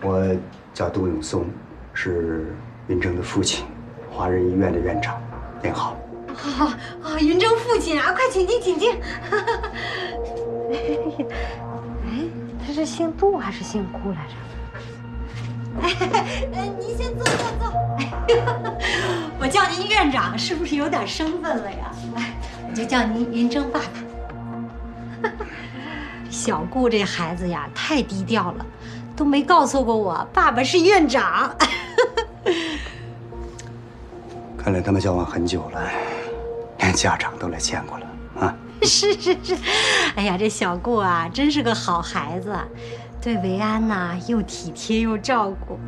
我叫杜永松，是云峥的父亲，华人医院的院长。您好。云峥父亲啊，快请进，请进。哎，他是姓杜还是姓顾来着？您先坐。我叫您院长，是不是有点身份了呀？我就叫您云峥爸爸。小顾这孩子呀，太低调了，都没告诉过我爸爸是院长。看来他们交往很久了，连家长都来见过了啊。是。哎呀，这小顾啊，真是个好孩子，对维安呐又体贴又照顾，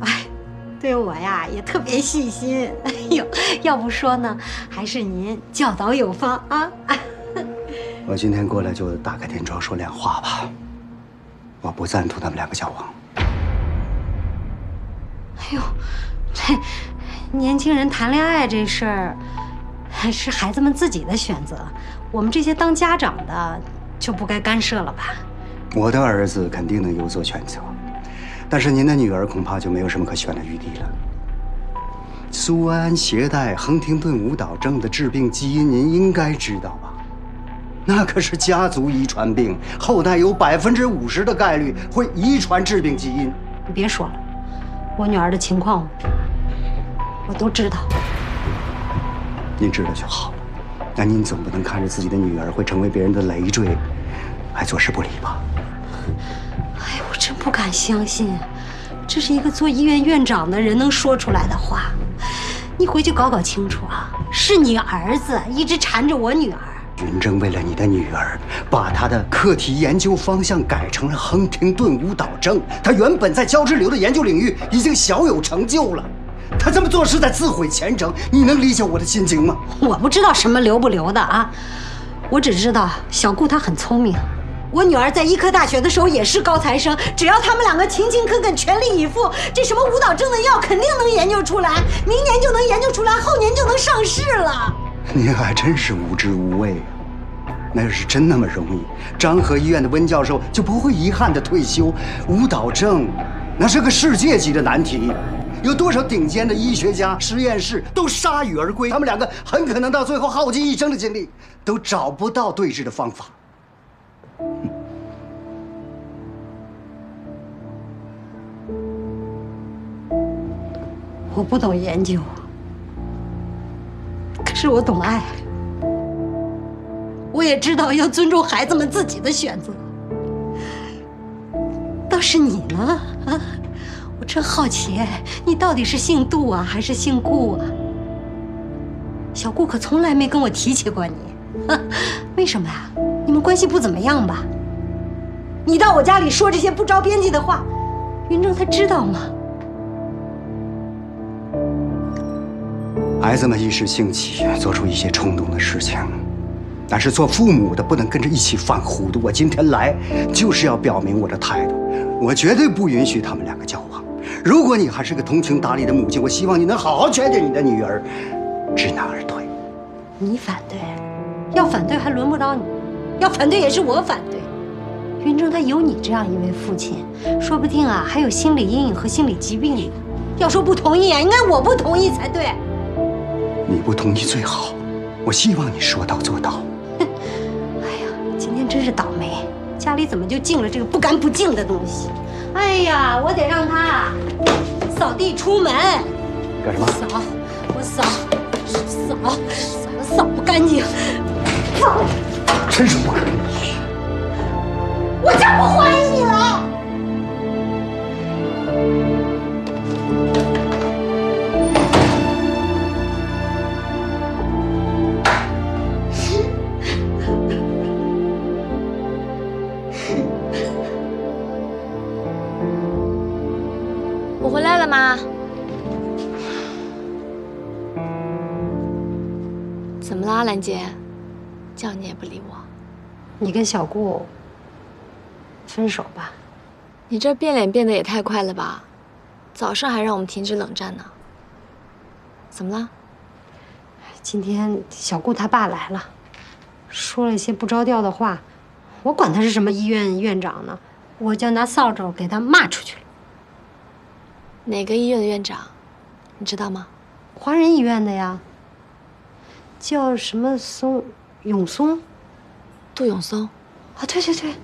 对我呀也特别细心。哎呦，要不说呢，还是您教导有方啊。我今天过来就打开天窗说亮话吧，我不赞同他们两个交往。哎呦，这年轻人谈恋爱这事儿，是孩子们自己的选择，我们这些当家长的就不该干涉了吧？我的儿子肯定能有所选择，但是您的女儿恐怕就没有什么可选的余地了。苏安携带亨廷顿舞蹈症的致病基因，您应该知道吧？那可是家族遗传病，后代有50%的概率会遗传致病基因。你别说了，我女儿的情况我都知道。您知道就好，但您总不能看着自己的女儿会成为别人的累赘，还坐视不理吧？哎，我真不敢相信，这是一个做医院院长的人能说出来的话。你回去搞搞清楚啊，是你儿子一直缠着我女儿。云峥为了你的女儿，把她的课题研究方向改成了亨廷顿舞蹈症。她原本在交织瘤的研究领域已经小有成就了，她这么做是在自毁前程。你能理解我的心情吗？我不知道什么留不留的啊，我只知道小顾他很聪明。我女儿在医科大学的时候也是高材生，只要他们两个勤勤恳恳、全力以赴，这什么舞蹈症的药肯定能研究出来，明年就能研究出来，后年就能上市了。您还真是无知无畏啊！那要是真那么容易，张河医院的温教授就不会遗憾的退休。舞蹈症，那是个世界级的难题，有多少顶尖的医学家、实验室都铩羽而归，他们两个很可能到最后耗尽一生的精力，都找不到对治的方法。我不懂研究，可是我懂爱。我也知道要尊重孩子们自己的选择。倒是你呢？啊，我真好奇，你到底是姓杜啊，还是姓顾啊？小顾可从来没跟我提起过你，为什么呀？你们关系不怎么样吧？你到我家里说这些不着边际的话，云峥他知道吗？孩子们一时兴起做出一些冲动的事情，但是做父母的不能跟着一起犯糊涂。我今天来就是要表明我的态度，我绝对不允许他们两个交往。如果你还是个通情达理的母亲，我希望你能好好劝劝你的女儿，知难而退。你反对，要反对还轮不着你，要反对也是我反对。云峥他有你这样一位父亲，说不定啊还有心理阴影和心理疾病呢。要说不同意啊，应该我不同意才对。你不同意最好，我希望你说到做到。哎呀，今天真是倒霉，家里怎么就进了这个不干不净的东西？哎呀，我得让他扫地出门。干什么？扫不干净，扫。真是不可理喻！我才不欢迎你来！我回来了，妈。怎么啦，兰姐？叫你也不理我。你跟小顾分手吧。你这变脸变得也太快了吧？早上还让我们停止冷战呢。怎么了？今天小顾他爸来了，说了一些不着调的话，我管他是什么医院院长呢，我就拿扫帚给他骂出去了。哪个医院的院长，你知道吗？华人医院的呀，叫什么永松。杜永松。啊，对对对，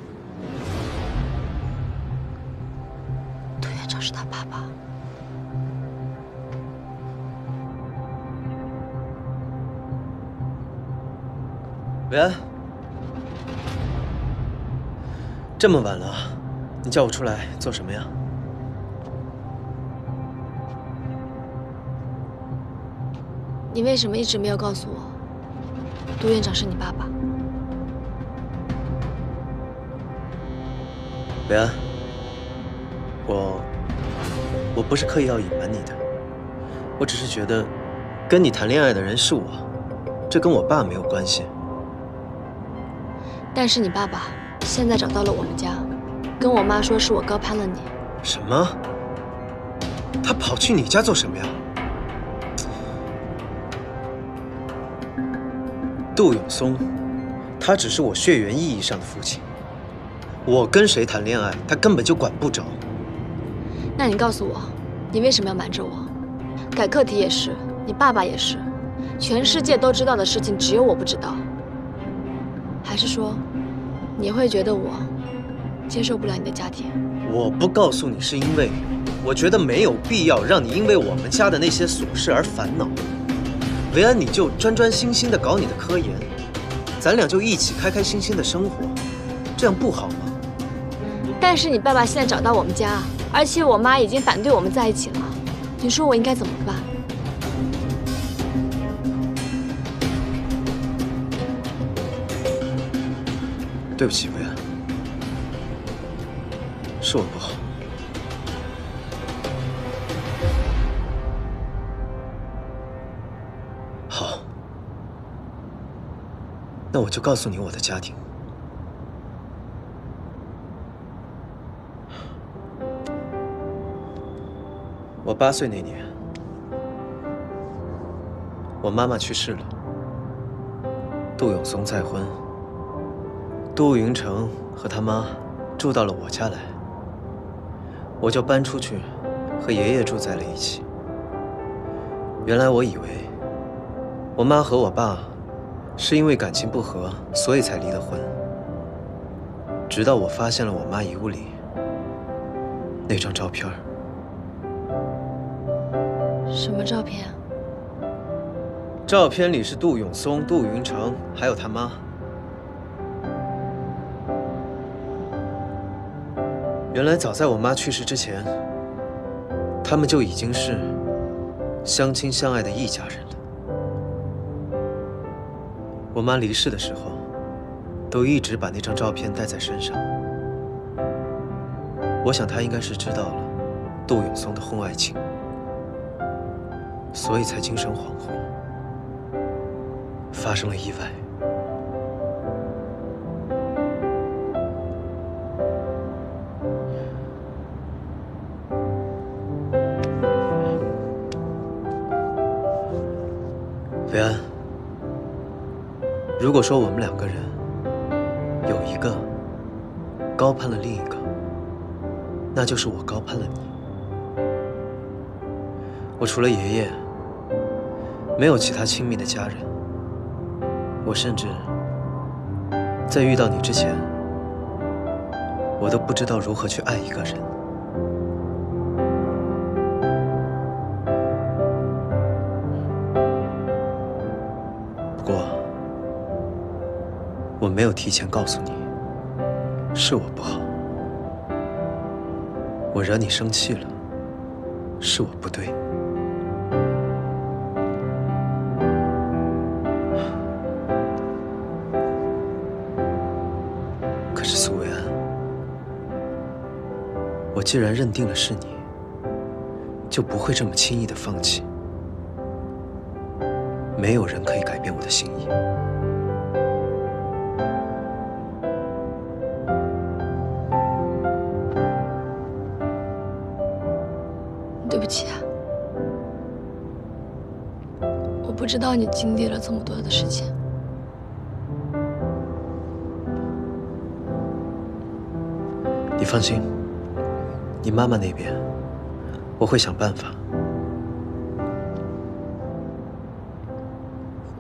杜院长是他爸爸。维安，这么晚了，你叫我出来做什么呀？你为什么一直没有告诉我，杜院长是你爸爸？维安，我不是刻意要隐瞒你的，我只是觉得，跟你谈恋爱的人是我，这跟我爸没有关系。但是你爸爸现在找到了我们家，跟我妈说是我高攀了你。什么？他跑去你家做什么呀？杜永松，他只是我血缘意义上的父亲。我跟谁谈恋爱，他根本就管不着。那你告诉我，你为什么要瞒着我？改课题也是，你爸爸也是，全世界都知道的事情，只有我不知道。还是说，你会觉得我接受不了你的家庭？我不告诉你，是因为我觉得没有必要让你因为我们家的那些琐事而烦恼。维安，你就专专心心的搞你的科研，咱俩就一起开开心心的生活，这样不好吗？但是你爸爸现在找到我们家，而且我妈已经反对我们在一起了，你说我应该怎么办？对不起，维安，是我不好。好，那我就告诉你我的家庭。我8岁那年，我妈妈去世了，杜永松再婚。杜云成和他妈住到了我家来，我就搬出去和爷爷住在了一起。原来我以为我妈和我爸是因为感情不和，所以才离的婚。直到我发现了我妈遗物里那张照片。什么照片？照片里是杜永松、杜云成还有他妈。原来早在我妈去世之前，他们就已经是相亲相爱的一家人了。我妈离世的时候，都一直把那张照片带在身上。我想她应该是知道了杜永松的婚外情，所以才精神恍惚，发生了意外。维安，如果说我们2个人有一个高攀了另一个，那就是我高攀了你。我除了爷爷，没有其他亲密的家人。我甚至在遇到你之前，我都不知道如何去爱一个人。不过，我没有提前告诉你，是我不好，我惹你生气了，是我不对。可是苏维安，我既然认定了是你，就不会这么轻易的放弃。没有人可以改变我的心意。对不起啊，我不知道你经历了这么多的事情。你放心，你妈妈那边我会想办法。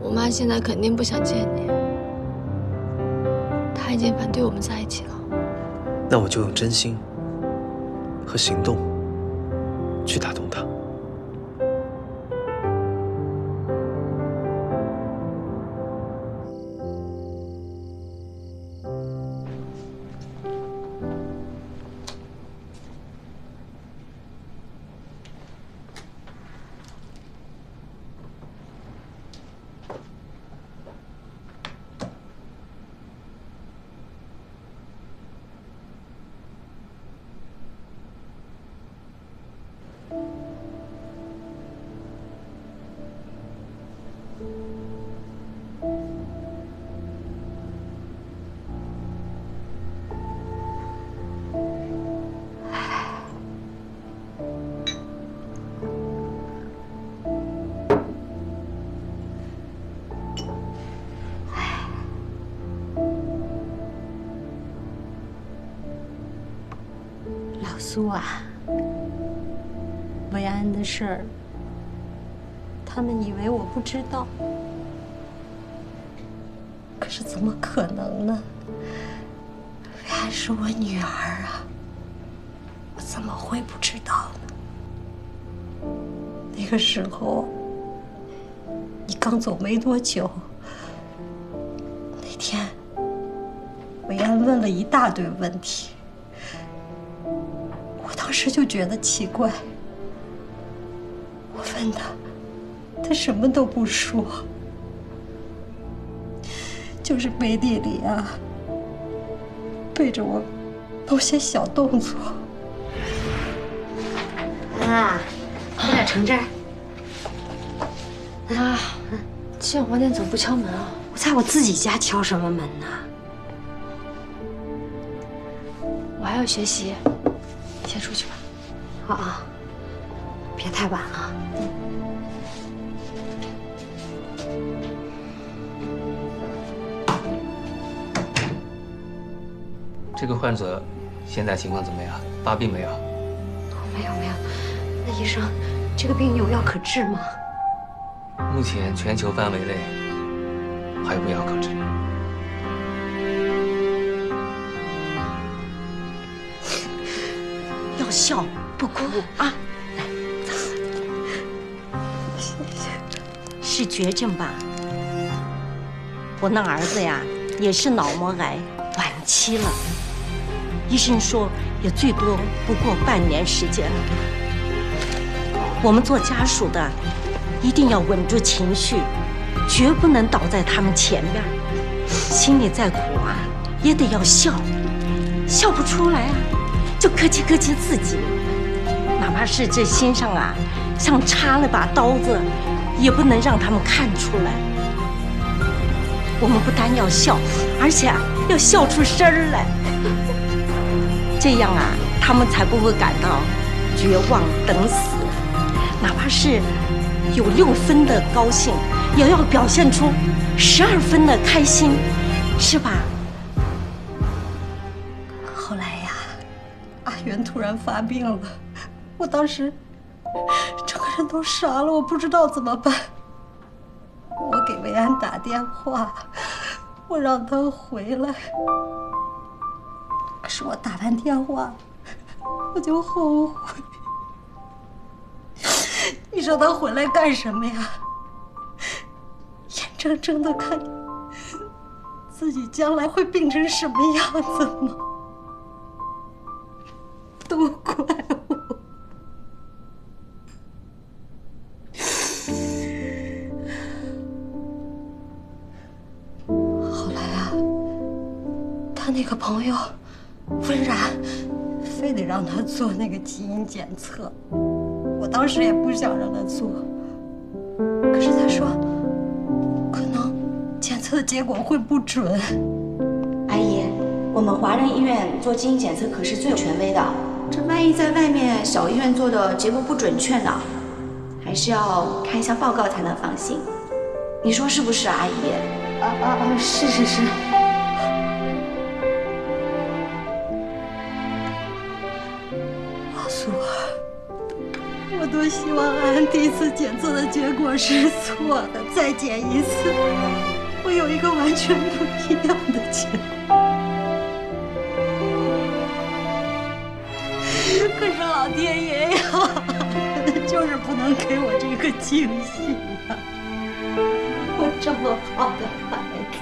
我妈现在肯定不想见你，她已经反对我们在一起了。那我就用真心和行动去打动她。老苏啊，维安的事儿，他们以为我不知道，可是怎么可能呢？维安是我女儿啊，我怎么会不知道呢？那个时候，你刚走没多久，那天维安问了一大堆问题。我当时就觉得奇怪，我问他，他什么都不说，就是背地里啊，对着我某些小动作。啊，喝点橙汁儿。妈，这样晚点走不敲门啊？我在我自己家敲什么门呢？我还要学习，你先出去吧。好啊，别太晚了。这个患者现在情况怎么样？发病没有？没有。那医生，这个病有药可治吗？目前全球范围内还无药可治。要笑不哭啊！是绝症吧？我那儿子呀，也是脑膜癌晚期了，医生说也最多不过半年时间了。我们做家属的一定要稳住情绪，绝不能倒在他们前面。心里再苦啊，也得要笑，笑不出来啊，就客气客气自己。哪怕是这心上啊，像插了把刀子，也不能让他们看出来。我们不但要笑，而且要笑出声儿来，这样啊，他们才不会感到绝望等死。哪怕是有6分的高兴，也要表现出12分的开心，是吧？后来呀，阿元突然发病了，我当时整个人都傻了，我不知道怎么办。我给维安打电话，我让他回来。可是我打完电话，我就后悔。你说他回来干什么呀？眼睁睁的看自己将来会病成什么样子吗？都怪我。后来啊，他那个朋友温然非得让他做那个基因检测，我当时也不想让他做，可是他说可能检测的结果会不准。阿姨，我们华人医院做基因检测可是最权威的，这万一在外面小医院做的结果不准确呢？还是要看一下报告才能放心。你说是不是，阿姨？是。老苏，我多希望安第一次检测的结果是错的，再检一次，会有一个完全不一样的结果。可是老天爷呀，就是不能给我这个惊喜呀！我这么好的孩子。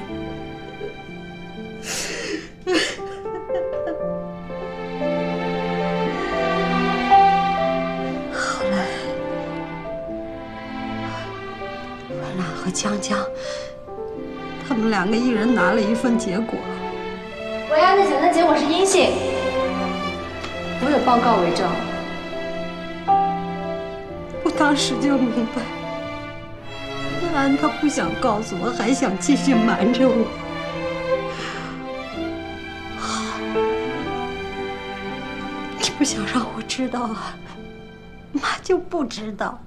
后来，阮兰和江江，他们两个一人拿了一份结果。维安的检测结果是阴性，我有报告为证。我当时就明白，安安他不想告诉我，还想继续瞒着我。好，你不想让我知道啊，妈就不知道。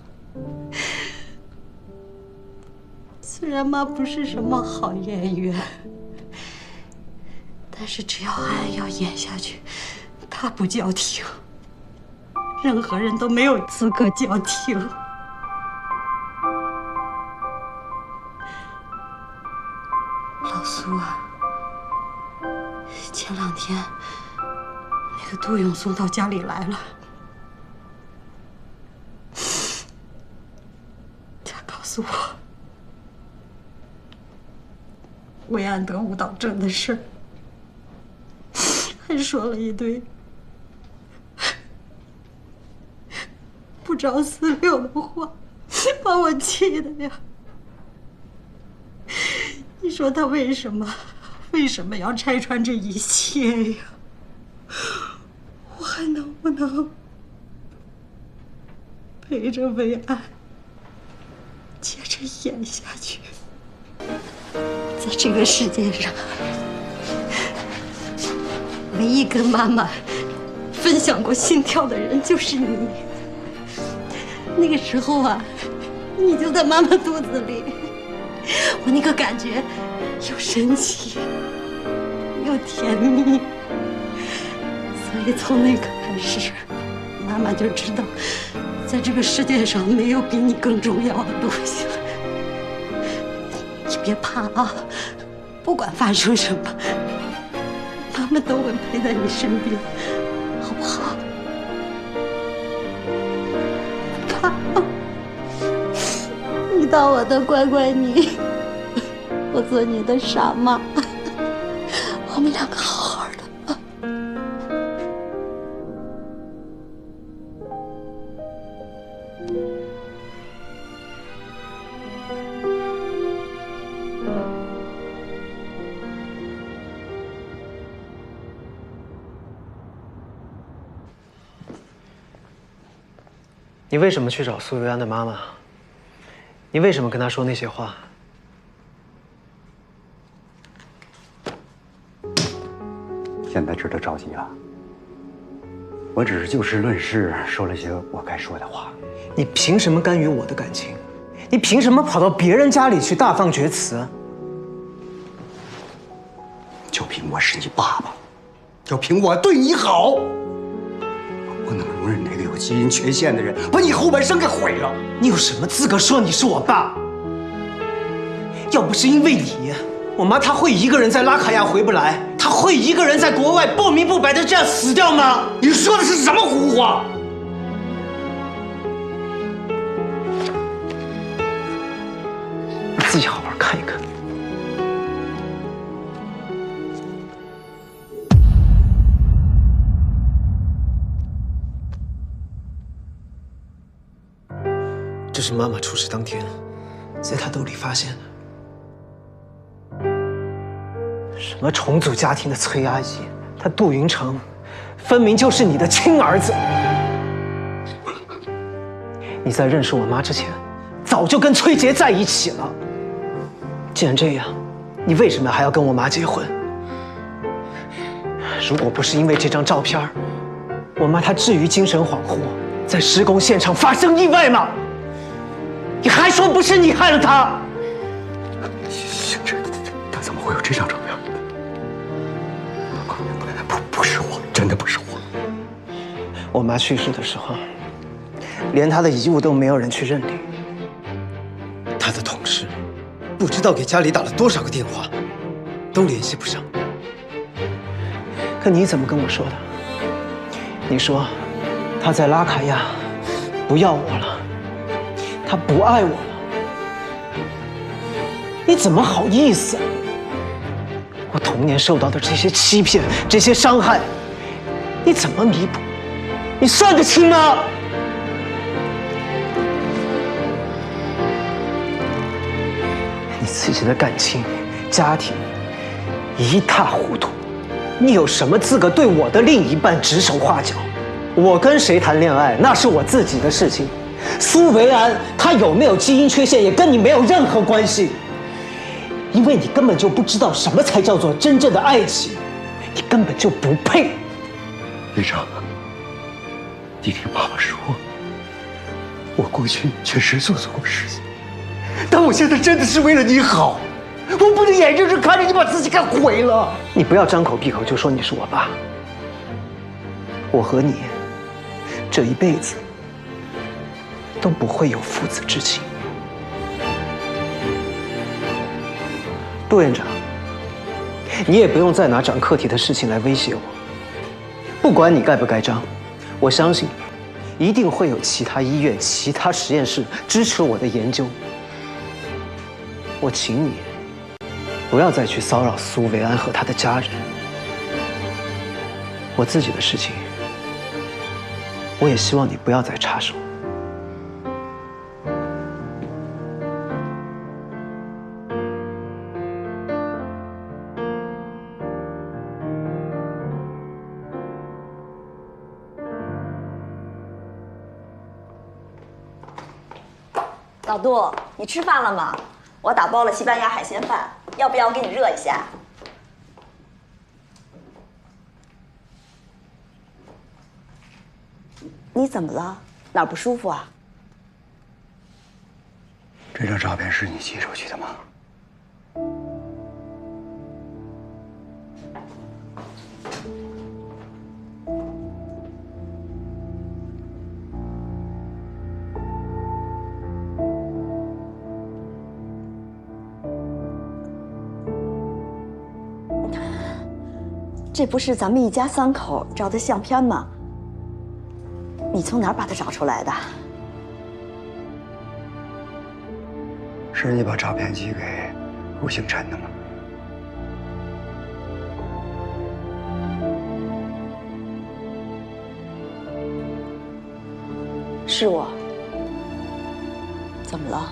虽然妈不是什么好演员，但是只要安安要演下去，她不叫停，任何人都没有资格叫停。老苏啊，前2天那个杜永松到家里来了，他告诉我维安得舞蹈症的事，还说了一堆不着四六的话，把我气的呀！你说他为什么要拆穿这一切呀？我还能不能陪着维安接着演下去？在这个世界上，唯一跟妈妈分享过心跳的人就是你。那个时候啊，你就在妈妈肚子里，我那个感觉又神奇又甜蜜，所以从那个开始，妈妈就知道，在这个世界上没有比你更重要的东西了。你别怕啊，不管发生什么，妈妈都会陪在你身边，好不好？你当我的乖乖女，我做你的傻妈，我们两个好好的啊。你为什么去找苏维安的妈妈？你为什么跟她说那些话？现在值得着急啊！我只是就事论事，说了些我该说的话。你凭什么干预我的感情？你凭什么跑到别人家里去大放厥词？就凭我是你爸爸，就凭我对你好，我不能容忍那个有基因缺陷的人把你后半生给毁了。你有什么资格说你是我爸？要不是因为你，我妈她会一个人在拉卡亚回不来，她会一个人在国外不明不白的这样死掉吗？你说的是什么胡话？你自己好好看一看。这是妈妈出事当天，在她兜里发现的。什么重组家庭的崔阿姨，她杜云成，分明就是你的亲儿子。你在认识我妈之前，早就跟崔杰在一起了。既然这样，你为什么还要跟我妈结婚？如果不是因为这张照片，我妈她至于精神恍惚，在施工现场发生意外吗？你还说不是你害了她？星辰，他怎么会有这张照片？不是我，真的不是我。我妈去世的时候，连他的遗物都没有人去认领。他的同事不知道给家里打了多少个电话，都联系不上。可你怎么跟我说的？你说他在拉卡亚不要我了，他不爱我了。你怎么好意思啊？我童年受到的这些欺骗、这些伤害，你怎么弥补？你算得清吗？你自己的感情、家庭一塌糊涂，你有什么资格对我的另一半指手画脚？我跟谁谈恋爱，那是我自己的事情。苏维安他有没有基因缺陷，也跟你没有任何关系。因为你根本就不知道什么才叫做真正的爱情，你根本就不配。院长，你听爸爸说，我过去确实做错过事情，但我现在真的是为了你好，我不能眼睁睁看着你把自己给毁了。你不要张口闭口就说你是我爸。我和你这一辈子都不会有父子之情。杜院长，你也不用再拿长课题的事情来威胁我。不管你盖不盖章，我相信一定会有其他医院、其他实验室支持我的研究。我请你不要再去骚扰苏维安和他的家人。我自己的事情，我也希望你不要再插手。老杜，你吃饭了吗？我打包了西班牙海鲜饭，要不要我给你热一下？你怎么了？哪儿不舒服啊？这张照片是你寄出去的吗？这不是咱们一家三口照的相片吗？你从哪儿把它找出来的？是你把照片寄给吴星辰的吗？是我。怎么了？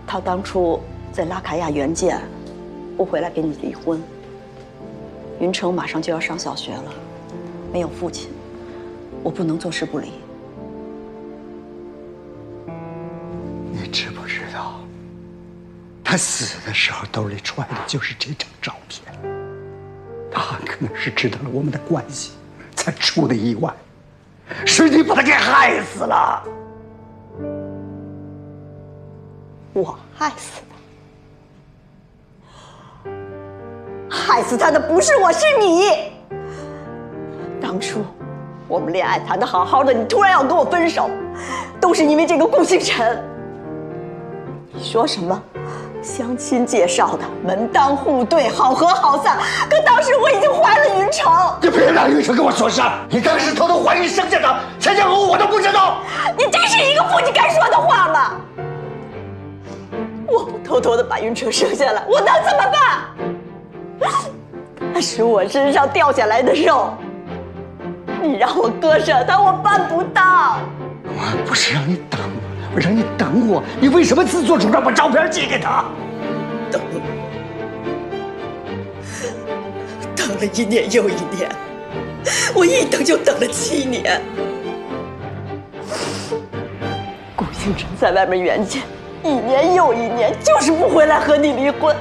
他当初在拉卡亚援建，我回来跟你离婚。云城马上就要上小学了，没有父亲，我不能坐视不理。你知不知道，他死的时候兜里揣的就是这张照片。他很可能是知道了我们的关系，才出的意外，是你把他给害死了。我害死他。害死他的不是我，是你。当初我们恋爱谈得好好的，你突然要跟我分手，都是因为这个顾星辰。你说什么？相亲介绍的，门当户对，好合好散。可当时我已经怀了云城。你别让云城跟我说事，你当时偷偷怀孕生下的，前前后后我都不知道。你这是一个父亲该说的话吗？我不偷偷的把云城生下来，我能怎么办？他是我身上掉下来的肉，你让我割舍他，我办不到。我不是让你等，我让你等我，你为什么自作主张把照片寄给他？等了1年又1年，我一等就等了7年。顾星辰在外面援建，1年又1年，就是不回来和你离婚。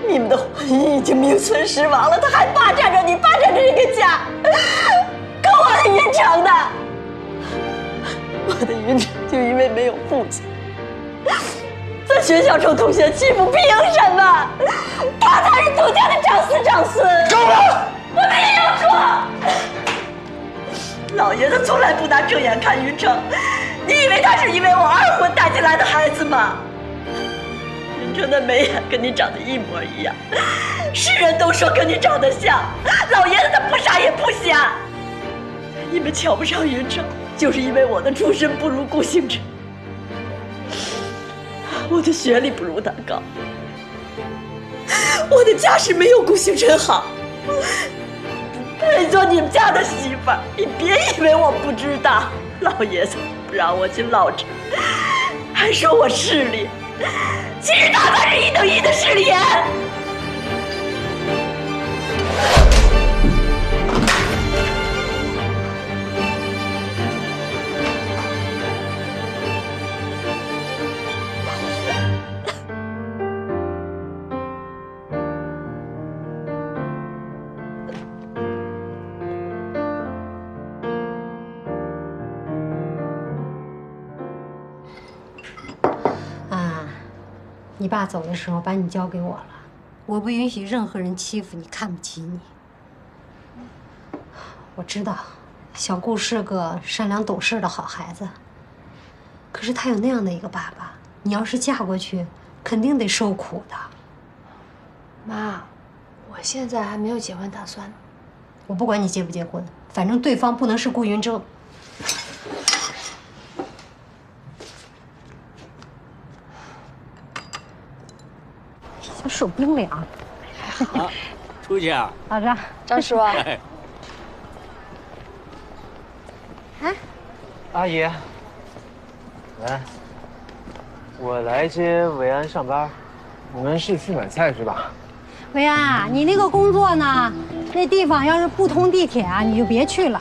你们的婚姻已经名存实亡了，他还霸占着你，霸占着这个家，可我的云城呢？我的云城就因为没有父亲，在学校受同学欺负，凭什么？他才是杜家的长嗣长孙。够了！我没有说。老爷子从来不拿正眼看云城，你以为他是因为我二婚带进来的孩子吗？云城的眉眼跟你长得一模一样，世人都说跟你长得像，老爷子他不傻也不瞎。你们瞧不上云城，就是因为我的出身不如顾星辰，我的学历不如他高，我的家世没有顾星辰好。配做你们家的媳妇儿，你别以为我不知道，老爷子不让我去老宅，还说我势利，其实他才是1等1的势利眼。你爸走的时候把你交给我了，我不允许任何人欺负你、看不起你。我知道，小顾是个善良懂事的好孩子，可是他有那样的一个爸爸，你要是嫁过去，肯定得受苦的。妈，我现在还没有结婚打算。我不管你结不结婚，反正对方不能是顾云峥。小手冰凉。啊，出去啊？好的，张叔。哎，阿姨，来，我来接维安上班。你们是去买菜是吧？维安啊，你那个工作呢？那地方要是不通地铁啊，你就别去了。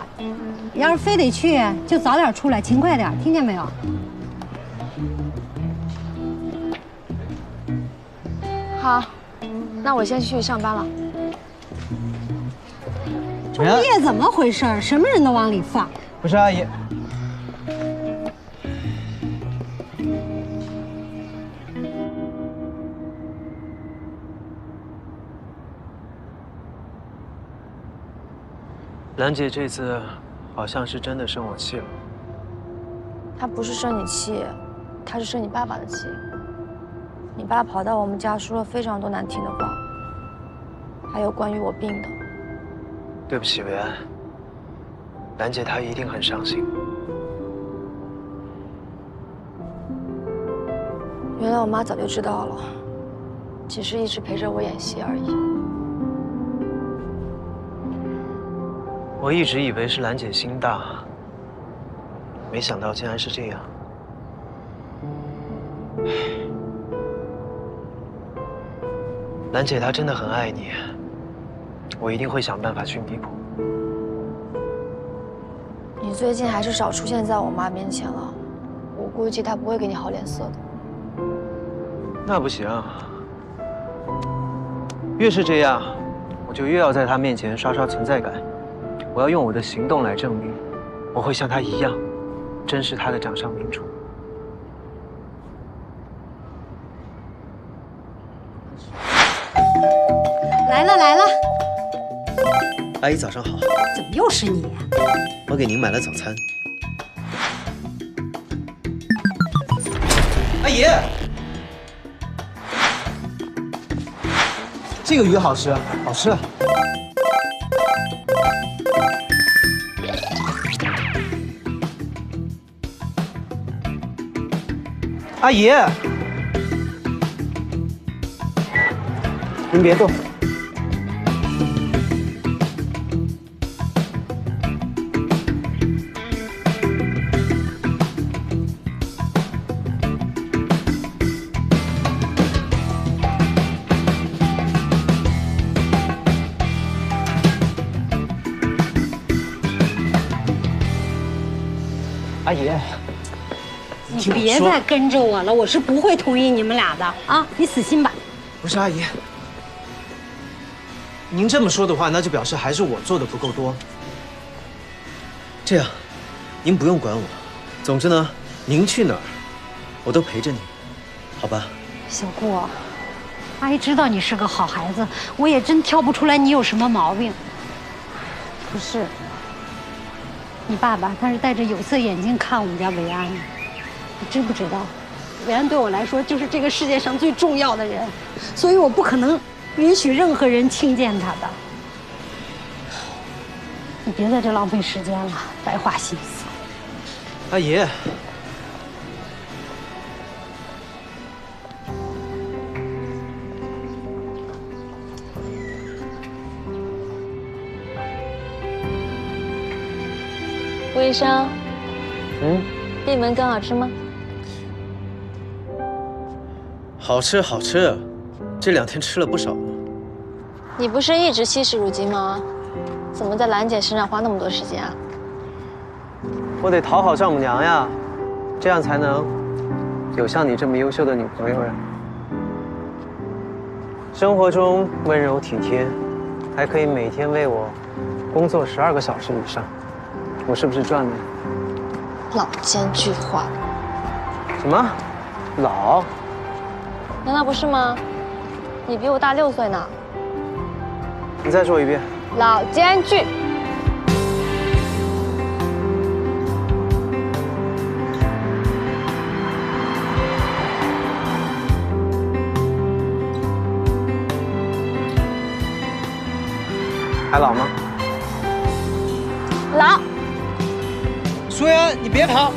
要是非得去，就早点出来，勤快点，听见没有？好，那我先去上班了。这物业怎么回事？什么人都往里放。不是阿姨。兰姐这次好像是真的生我气了。她不是生你气，她是生你爸爸的气。你爸跑到我们家说了非常多难听的话，还有关于我病的。对不起，维安。兰姐她一定很伤心。原来我妈早就知道了，只是一直陪着我演戏而已。我一直以为是兰姐心大，没想到竟然是这样。兰姐她真的很爱你，我一定会想办法去弥补。你最近还是少出现在我妈面前了，我估计她不会给你好脸色的。那不行，越是这样，我就越要在她面前刷刷存在感。我要用我的行动来证明，我会像她一样，珍视她的掌上明珠。来了来了，阿姨早上好。怎么又是你？我给您买了早餐。阿姨，这个鱼好吃，好吃。阿姨，您别动。阿姨，你别再跟着我了，我是不会同意你们俩的啊！你死心吧。不是阿姨，您这么说的话，那就表示还是我做的不够多。这样，您不用管我。总之呢，您去哪儿，我都陪着你，好吧？小顾，阿姨知道你是个好孩子，我也真挑不出来你有什么毛病。可是，你爸爸他是戴着有色眼镜看我们家维安的，你知不知道？维安对我来说就是这个世界上最重要的人，所以我不可能允许任何人轻贱他的。你别在这浪费时间了，白花心思。阿姨，吴医生，闭门羹好吃吗？好吃好吃，这2天吃了不少呢。你不是一直惜时如金吗？怎么在兰姐身上花那么多时间啊？我得讨好丈母娘呀，这样才能有像你这么优秀的女朋友呀。生活中温柔体贴，还可以每天为我工作12个小时以上，我是不是赚了？老奸巨猾。什么？老？难道不是吗？你比我大6岁呢。你再说一遍。老奸巨。还老吗？老。舒言，你别跑！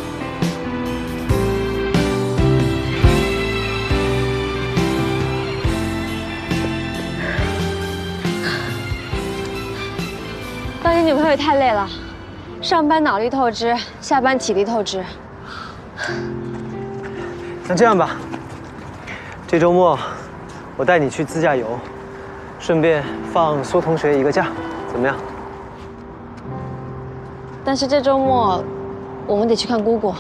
当你女朋友也太累了，上班脑力透支，下班体力透支。那这样吧，这周末我带你去自驾游，顺便放苏同学一个假，怎么样？但是这周末我们得去看姑姑。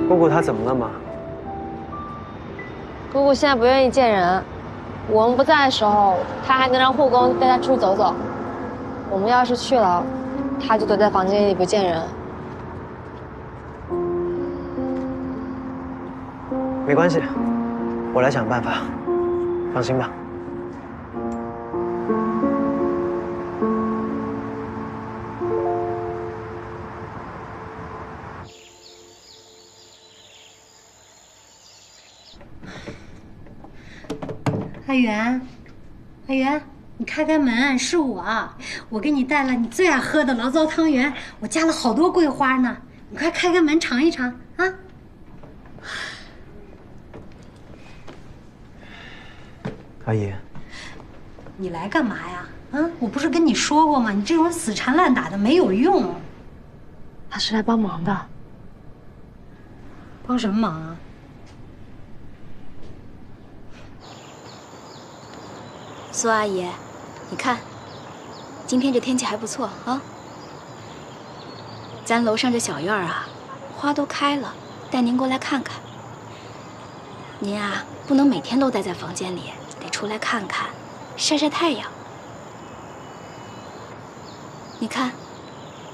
姑姑她怎么了嘛？姑姑现在不愿意见人，我们不在的时候，她还能让护工带她出去走走。我们要是去了，她就躲在房间里不见人。没关系，我来想办法，放心吧。阿元，阿元，你开开门，是我给你带了你最爱喝的醪糟汤圆，我加了好多桂花呢，你快开开门尝一尝啊！阿姨，你来干嘛呀？啊，我不是跟你说过吗？你这种死缠烂打的没有用。他是来帮忙的。帮什么忙啊？苏阿姨，你看，今天这天气还不错啊。咱楼上这小院啊，花都开了，带您过来看看。您啊，不能每天都待在房间里，得出来看看，晒晒太阳。你看，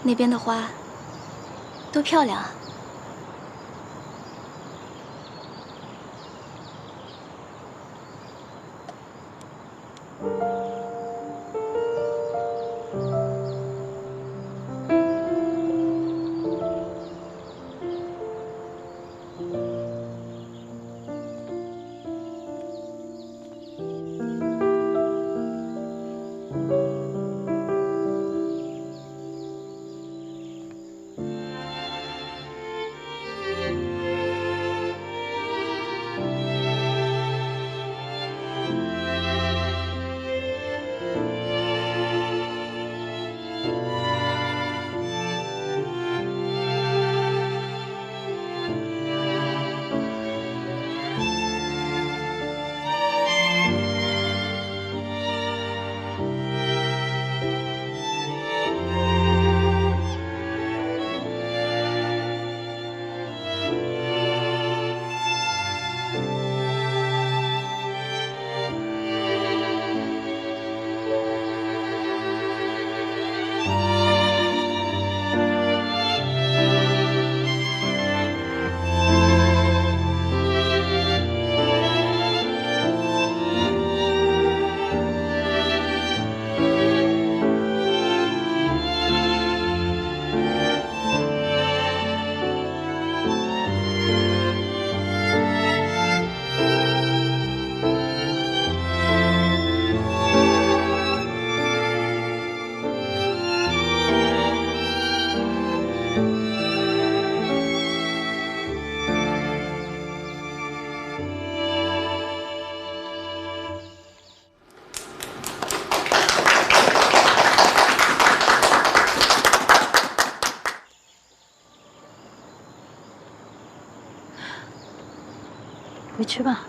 那边的花多漂亮啊！回去吧。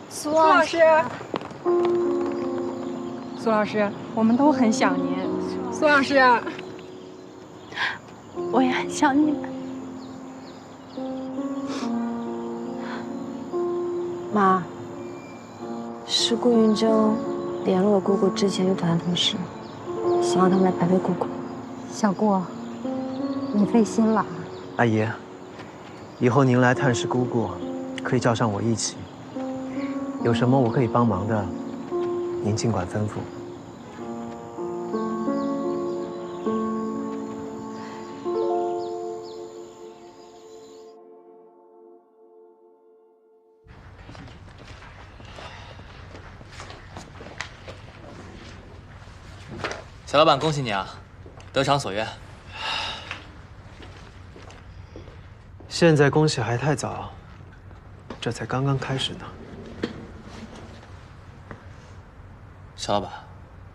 苏老师，苏老师，我们都很想您。苏老师，我也很想你们。妈，是顾云峥联络了姑姑之前乐团的同事，希望他们来陪陪姑姑。小顾，你费心了。阿姨，以后您来探视姑姑，可以叫上我一起。有什么我可以帮忙的，您尽管吩咐。小老板，恭喜你啊，得偿所愿。现在恭喜还太早，这才刚刚开始呢。小老板，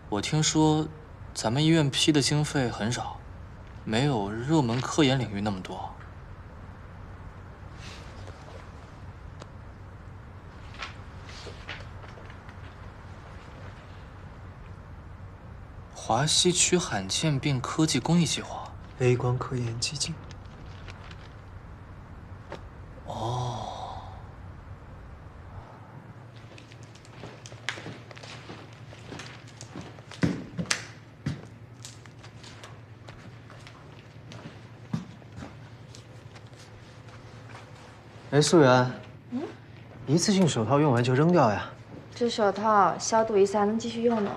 我听说咱们医院批的经费很少，没有热门科研领域那么多。华西区罕见病科技公益计划，微光科研基金。哦。哎，素媛，一次性手套用完就扔掉呀？这手套消毒一次还能继续用呢。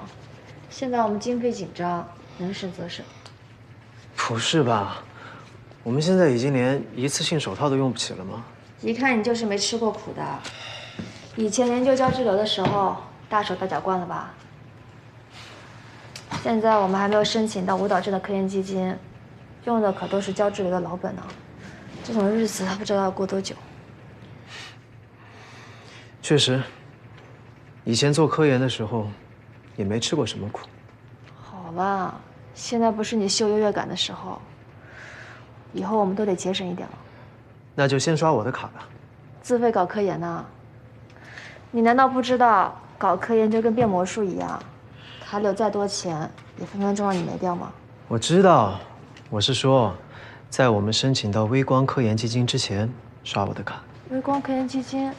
现在我们经费紧张，能省则省。不是吧？我们现在已经连一次性手套都用不起了吗？一看你就是没吃过苦的。以前研究胶质瘤的时候，大手大脚惯了吧？现在我们还没有申请到舞蹈症的科研基金，用的可都是胶质瘤的老本呢。这种日子不知道要过多久。确实，以前做科研的时候，也没吃过什么苦。好了，现在不是你秀优越感的时候，以后我们都得节省一点了。那就先刷我的卡吧。自费搞科研呢？你难道不知道搞科研就跟变魔术一样，他留再多钱也分分钟让你没掉吗？我知道，我是说，在我们申请到微光科研基金之前，刷我的卡。微光科研基金？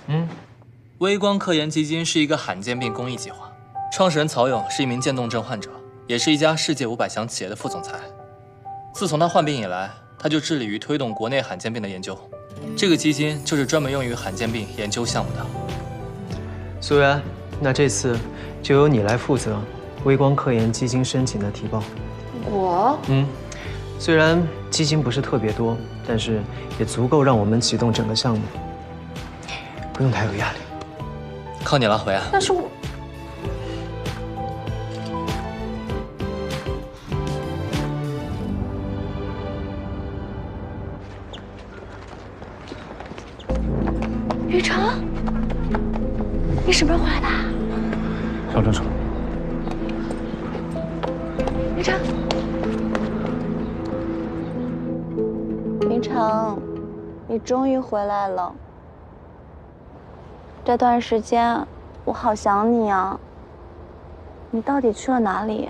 微光科研基金是一个罕见病公益计划，创始人曹勇是一名渐冻症患者，也是一家世界500强企业的副总裁。自从他患病以来，他就致力于推动国内罕见病的研究。这个基金就是专门用于罕见病研究项目的。苏媛，那这次就由你来负责微光科研基金申请的提报。我？虽然基金不是特别多，但是也足够让我们启动整个项目，不用太有压力。靠你了，回啊！但是我……雨辰，你什么时候回来的？上车。雨辰，云城，你终于回来了。这段时间我好想你啊！你到底去了哪里？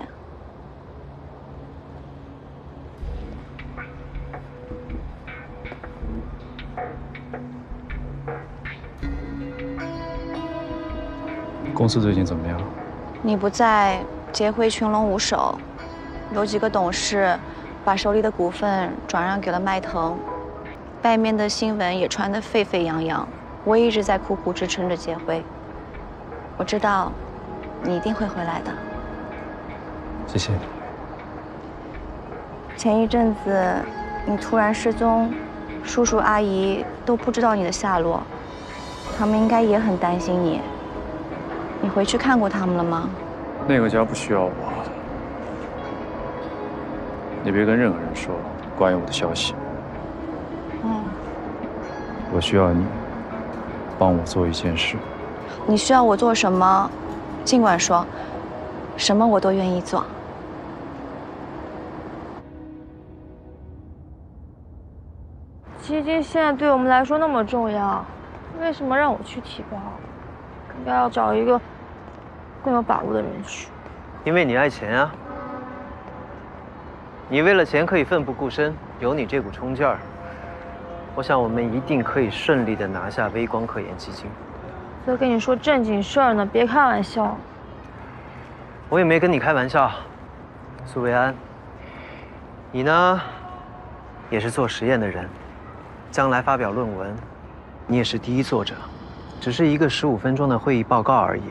公司最近怎么样？你不在，劫回群龙无首，有几个董事把手里的股份转让给了迈腾，外面的新闻也传得沸沸扬扬。我一直在苦苦支撑着劫辉，我知道你一定会回来的。谢谢你。前一阵子你突然失踪，叔叔阿姨都不知道你的下落，他们应该也很担心你。你回去看过他们了吗？那个家不需要我，你别跟任何人说关于我的消息。我需要你帮我做一件事。你需要我做什么，尽管说，什么我都愿意做。基金现在对我们来说那么重要，为什么让我去提报？应该要找一个更有把握的人去。因为你爱钱啊！你为了钱可以奋不顾身，有你这股冲劲儿，我想我们一定可以顺利的拿下微光科研基金。在跟你说正经事儿呢，别开玩笑。我也没跟你开玩笑，苏维安，你呢，也是做实验的人，将来发表论文，你也是第一作者，只是一个15分钟的会议报告而已。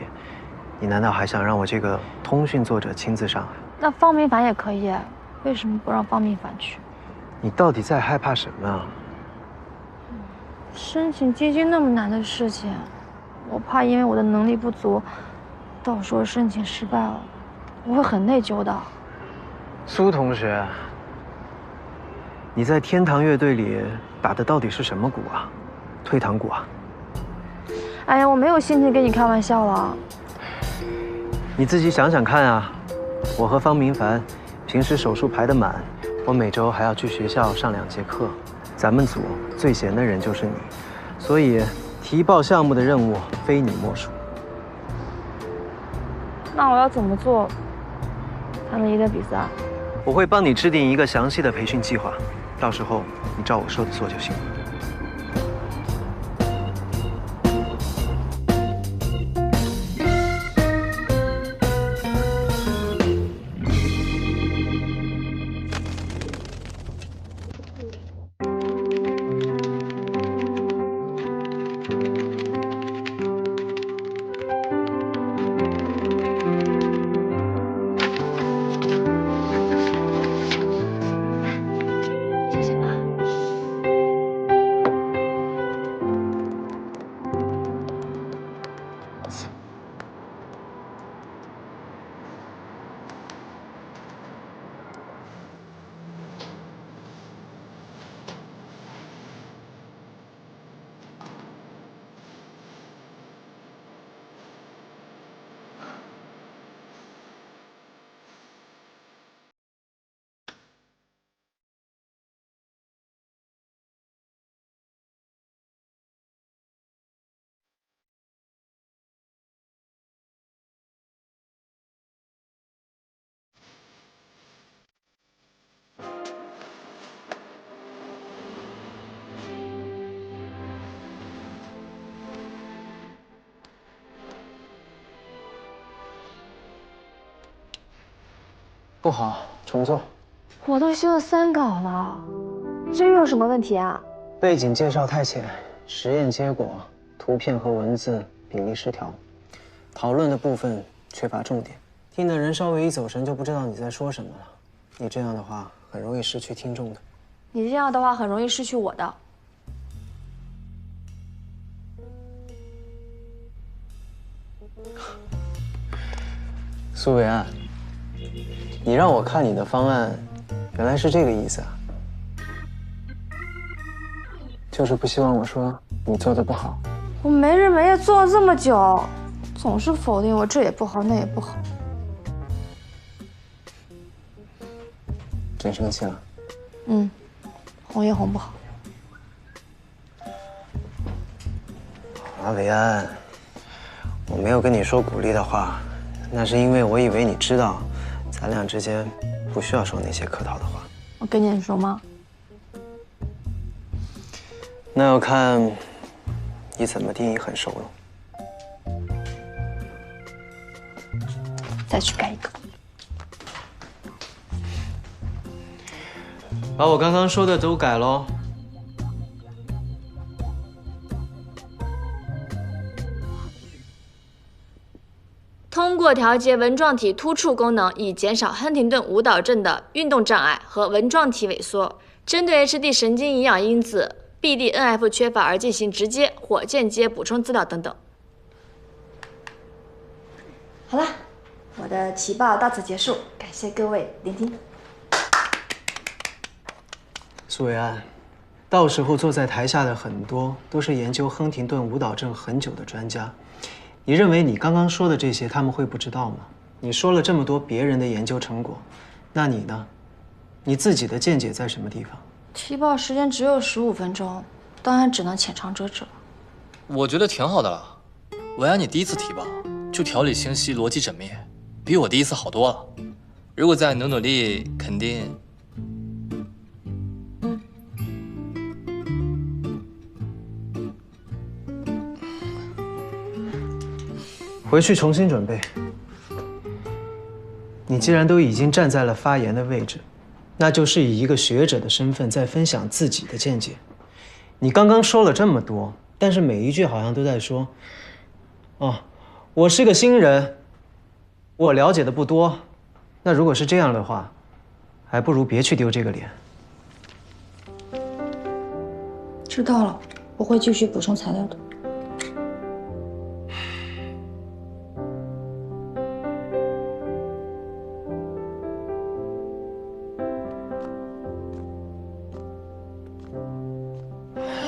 你难道还想让我这个通讯作者亲自上来？那方明凡也可以，为什么不让方明凡去？你到底在害怕什么啊？申请基金那么难的事情，我怕因为我的能力不足，到时候申请失败了，我会很内疚的。苏同学，你在天堂乐队里打的到底是什么鼓啊？退堂鼓啊？哎呀，我没有心情跟你开玩笑了。你自己想想看啊，我和方明凡平时手术排得满，我每周还要去学校上2节课，咱们组最闲的人就是你，所以提报项目的任务非你莫属。那我要怎么做才能赢得比赛？我会帮你制定一个详细的培训计划，到时候你照我说的做就行了。不好，重做。我都修了3稿了，这又有什么问题啊？背景介绍太浅，实验结果、图片和文字比例失调，讨论的部分缺乏重点，听的人稍微一走神就不知道你在说什么了。你这样的话很容易失去听众的。你这样的话很容易失去我的。苏维安，你让我看你的方案，原来是这个意思啊？就是不希望我说你做的不好。我没日没夜做了这么久，总是否定我这也不好那也不好。真生气了？哄也哄不好。好了，维安，我没有跟你说鼓励的话，那是因为我以为你知道，咱俩之间不需要说那些客套的话。我跟你说吗？那要看你怎么定义很熟了。再去改一个。把我刚刚说的都改喽。通过调节纹状体突触功能，以减少亨廷顿舞蹈症的运动障碍和纹状体萎缩，针对 HD 神经营养因子 BDNF 缺乏而进行直接或间接补充资料等等。好了，我的提报到此结束，感谢各位聆听。苏维安，到时候坐在台下的很多都是研究亨廷顿舞蹈症很久的专家。你认为你刚刚说的这些他们会不知道吗？你说了这么多别人的研究成果，那你呢？你自己的见解在什么地方？提报时间只有15分钟，当然只能浅尝辄止了。我觉得挺好的了。维安，你第一次提报，就条理清晰、逻辑缜密，比我第一次好多了。如果再努力，肯定……回去重新准备。你既然都已经站在了发言的位置，那就是以一个学者的身份在分享自己的见解。你刚刚说了这么多，但是每一句好像都在说：“哦，我是个新人，我了解的不多。”那如果是这样的话，还不如别去丢这个脸。知道了，我会继续补充材料的。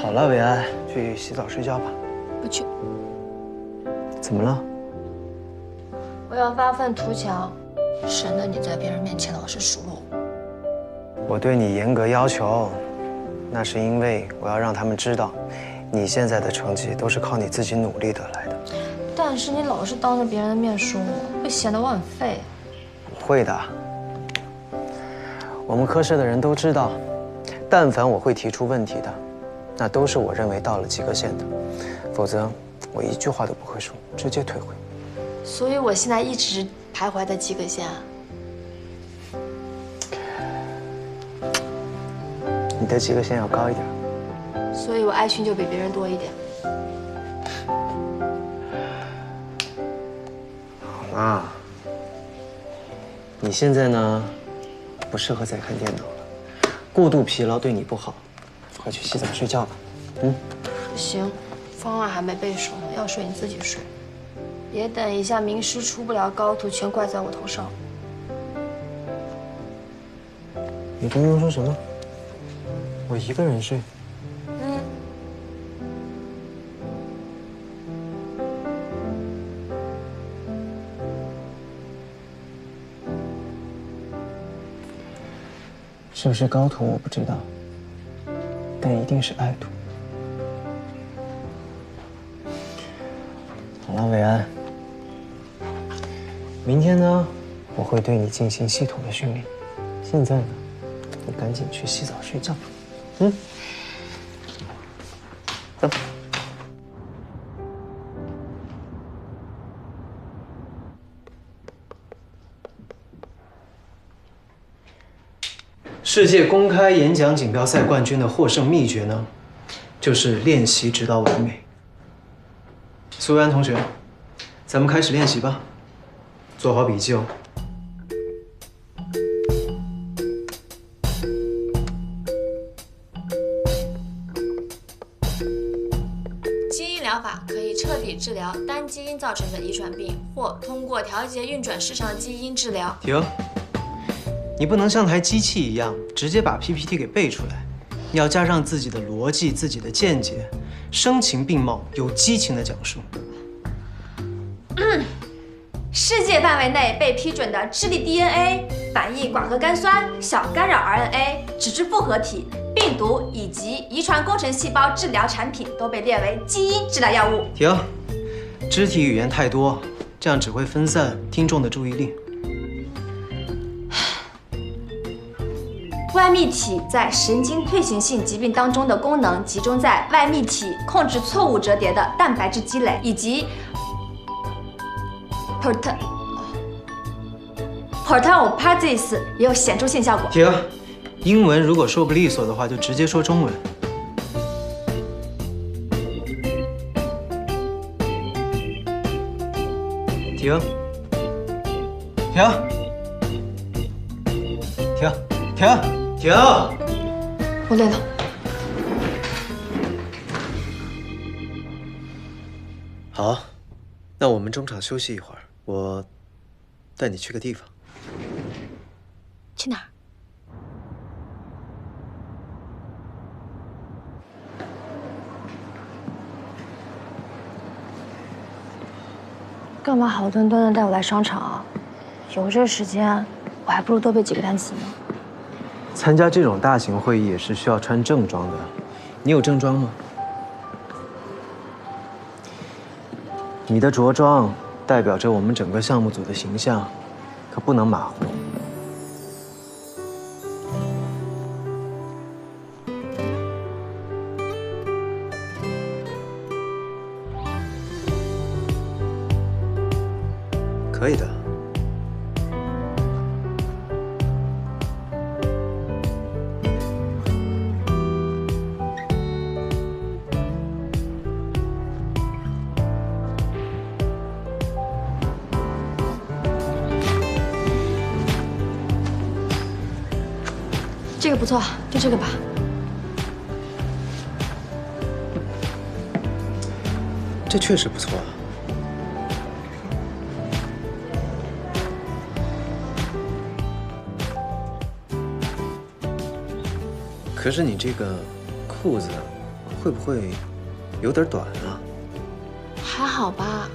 好了，维安，去洗澡睡觉吧。不去。怎么了？我要发愤图强，省得你在别人面前老是数落我。我对你严格要求，那是因为我要让他们知道，你现在的成绩都是靠你自己努力得来的。但是你老是当着别人的面说我，会显得我很废。不会的，我们科室的人都知道，但凡我会提出问题的，那都是我认为到了及格线的，否则我一句话都不会说，直接退回。所以我现在一直徘徊在及格线啊。你的及格线要高一点。所以我爱训就比别人多一点。好啦，你现在呢，不适合再看电脑了，过度疲劳对你不好，快去洗澡睡觉吧。不行，方案还没背熟呢，要睡你自己睡，别等一下名师出不了高徒，全怪在我头上。你刚刚说什么？我一个人睡？是不是高徒我不知道，但一定是爱徒。好了，伟安，明天呢，我会对你进行系统的训练。现在呢，你赶紧去洗澡睡觉。走。世界公开演讲锦标赛冠军的获胜秘诀呢，就是练习直到完美。苏安同学，咱们开始练习吧，做好笔记哦。基因疗法可以彻底治疗单基因造成的遗传病，或通过调节运转失常的基因治疗。停！你不能像台机器一样直接把 PPT 给背出来，你要加上自己的逻辑、自己的见解，声情并茂、有激情的讲述。世界范围内被批准的智力 DNA、反应寡核苷酸、小干扰 RNA、脂质复合体、病毒以及遗传工程细胞治疗产品都被列为基因治疗药物。停！肢体语言太多，这样只会分散听众的注意力。外泌体在神经退行性疾病当中的功能集中在外泌体控制错误折叠的蛋白质积累，以及 portopathies 也有显著性效果。停！英文如果说不利索的话，就直接说中文。停！停！停！停！停！我累了。好，那我们中场休息一会儿，我带你去个地方。去哪儿？干嘛好端端的带我来商场啊？有这时间，我还不如多背几个单词呢。参加这种大型会议也是需要穿正装的，你有正装吗？你的着装代表着我们整个项目组的形象，可不能马虎。可以的。这个不错，就这个吧。这确实不错啊。可是你这个裤子会不会有点短啊？还好吧。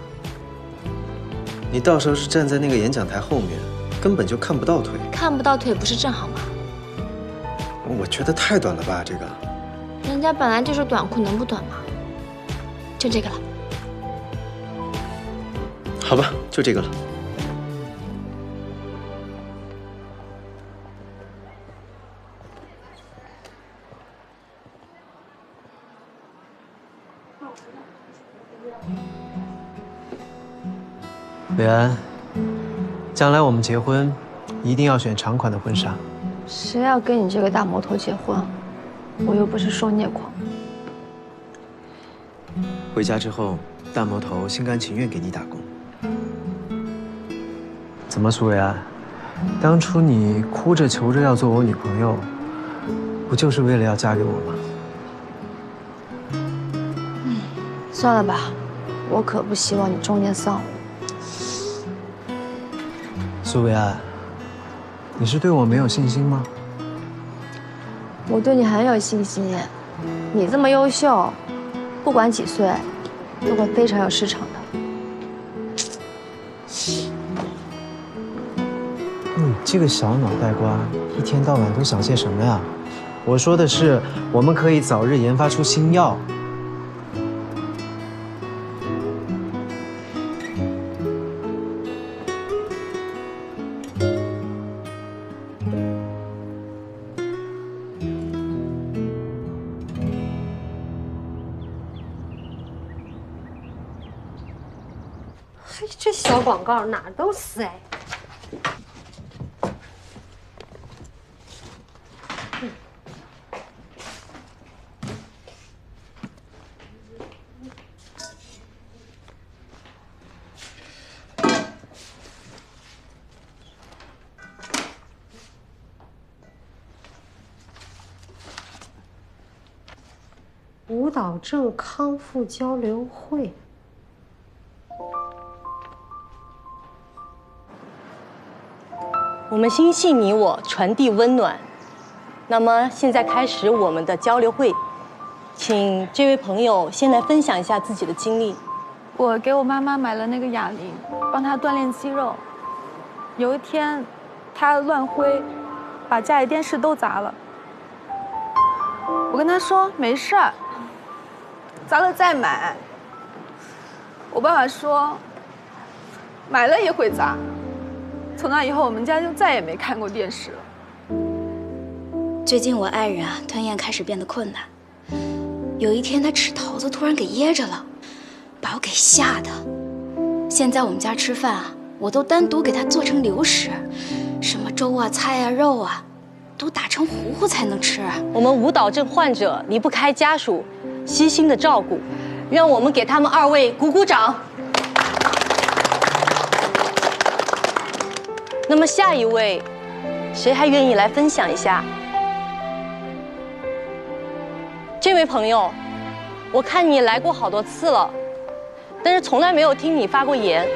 你到时候是站在那个演讲台后面，根本就看不到腿。看不到腿不是正好吗？我觉得太短了吧，这个。人家本来就是短裤，能不短吗？就这个了。好吧，就这个了。伟安，将来我们结婚，一定要选长款的婚纱。谁要跟你这个大魔头结婚？我又不是受虐狂。回家之后，大魔头心甘情愿给你打工。怎么，苏伟安？当初你哭着求着要做我女朋友，不就是为了要嫁给我吗？算了吧，我可不希望你中年丧偶。苏伟安，你是对我没有信心吗？我对你很有信心，你这么优秀，不管几岁，都会非常有市场的。你这个小脑袋瓜，一天到晚都想些什么呀？我说的是，我们可以早日研发出新药。嘿，这小广告哪儿都塞。舞蹈症康复交流会。我们心系你我，传递温暖。那么现在开始我们的交流会，请这位朋友先来分享一下自己的经历。我给我妈妈买了那个哑铃，帮她锻炼肌肉。有一天，她乱挥，把家里电视都砸了。我跟她说没事儿，砸了再买。我爸爸说，买了也会砸。从那以后，我们家就再也没看过电视了。最近我爱人吞咽开始变得困难，有一天他吃桃子突然给噎着了，把我给吓的。现在我们家吃饭我都单独给他做成流食，什么粥啊、菜啊、肉啊，都打成糊糊才能吃。我们舞蹈症患者离不开家属悉心的照顾，让我们给他们2位鼓鼓掌。那么下一位，谁还愿意来分享一下？这位朋友，我看你来过好多次了，但是从来没有听你发过言。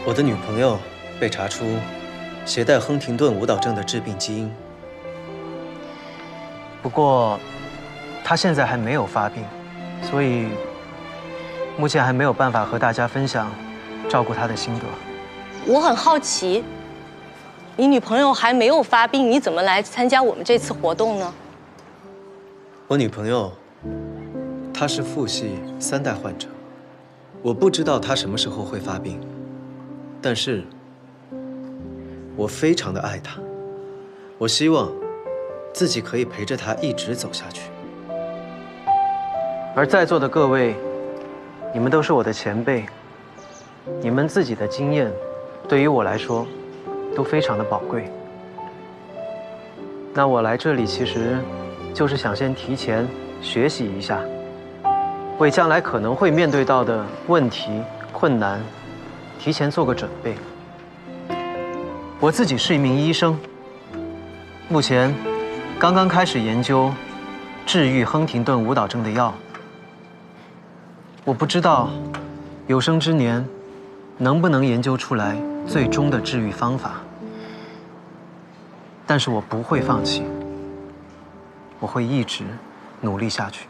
我的女朋友被查出携带亨廷顿舞蹈症的致病基因，不过，她现在还没有发病，所以目前还没有办法和大家分享照顾她的心得。我很好奇，你女朋友还没有发病，你怎么来参加我们这次活动呢？我女朋友，她他是父系3代患者，我不知道他什么时候会发病，但是我非常的爱他，我希望自己可以陪着他一直走下去。而在座的各位，你们都是我的前辈，你们自己的经验，对于我来说，都非常的宝贵。那我来这里其实，就是想先提前学习一下，为将来可能会面对到的问题、困难，提前做个准备。我自己是一名医生，目前刚刚开始研究治愈亨廷顿舞蹈症的药。我不知道有生之年能不能研究出来最终的治愈方法，但是我不会放弃，我会一直努力下去。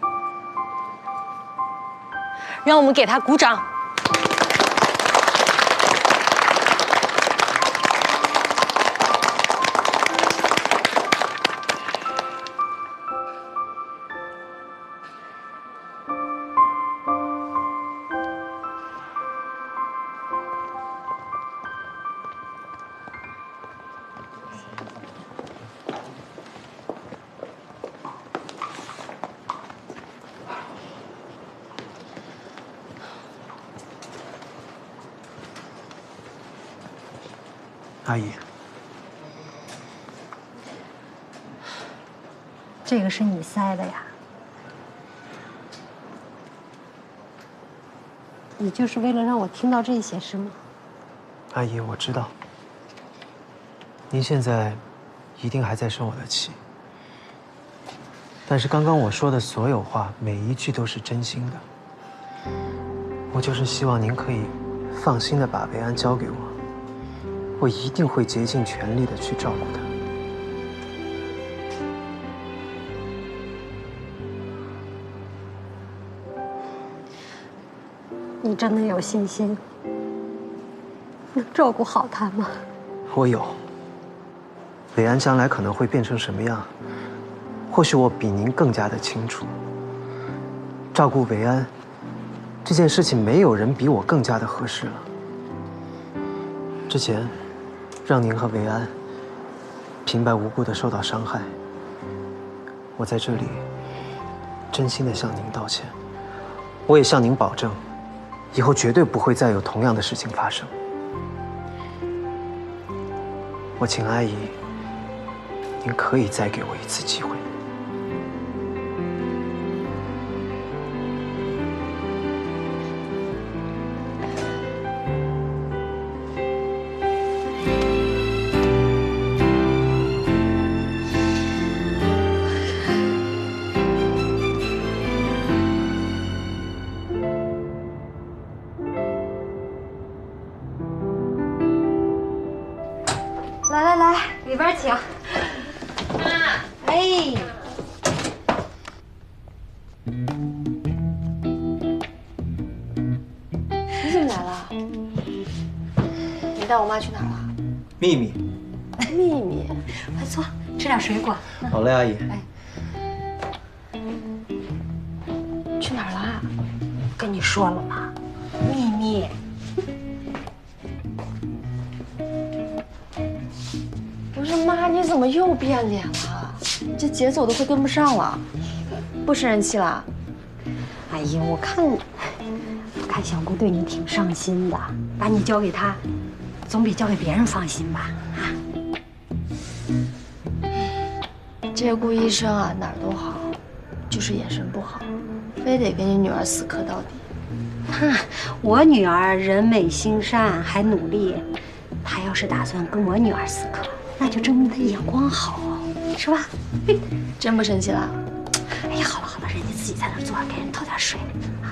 让我们给他鼓掌。阿姨，这个是你塞的呀？你就是为了让我听到这些是吗？阿姨，我知道，您现在一定还在生我的气，但是刚刚我说的所有话，每一句都是真心的。我就是希望您可以放心的把维安交给我。我一定会竭尽全力的去照顾他。你真的有信心能照顾好他吗？我有。维安将来可能会变成什么样，或许我比您更加的清楚。照顾维安这件事情，没有人比我更加的合适了。之前让您和维安平白无故的受到伤害，我在这里真心的向您道歉。我也向您保证，以后绝对不会再有同样的事情发生。我请阿姨，您可以再给我一次机会。来，里边请。哎，你怎么来了？你带我妈去哪儿了？秘密。秘密。快坐，吃点水果。好嘞，阿姨。去哪儿了？跟你说了吧，秘密。不是妈，你怎么又变脸了？你这节奏都快跟不上了，不生人气了？哎呀，我看小姑对你挺上心的，把你交给她，总比交给别人放心吧？啊。这个顾医生啊，哪儿都好，就是眼神不好，非得跟你女儿死磕到底。哼，我女儿人美心善，还努力。他要是打算跟我女儿死磕，那就证明他眼光好，是吧？真不生气了？哎呀，好了好了，人家自己在那儿坐着，给人倒点水啊。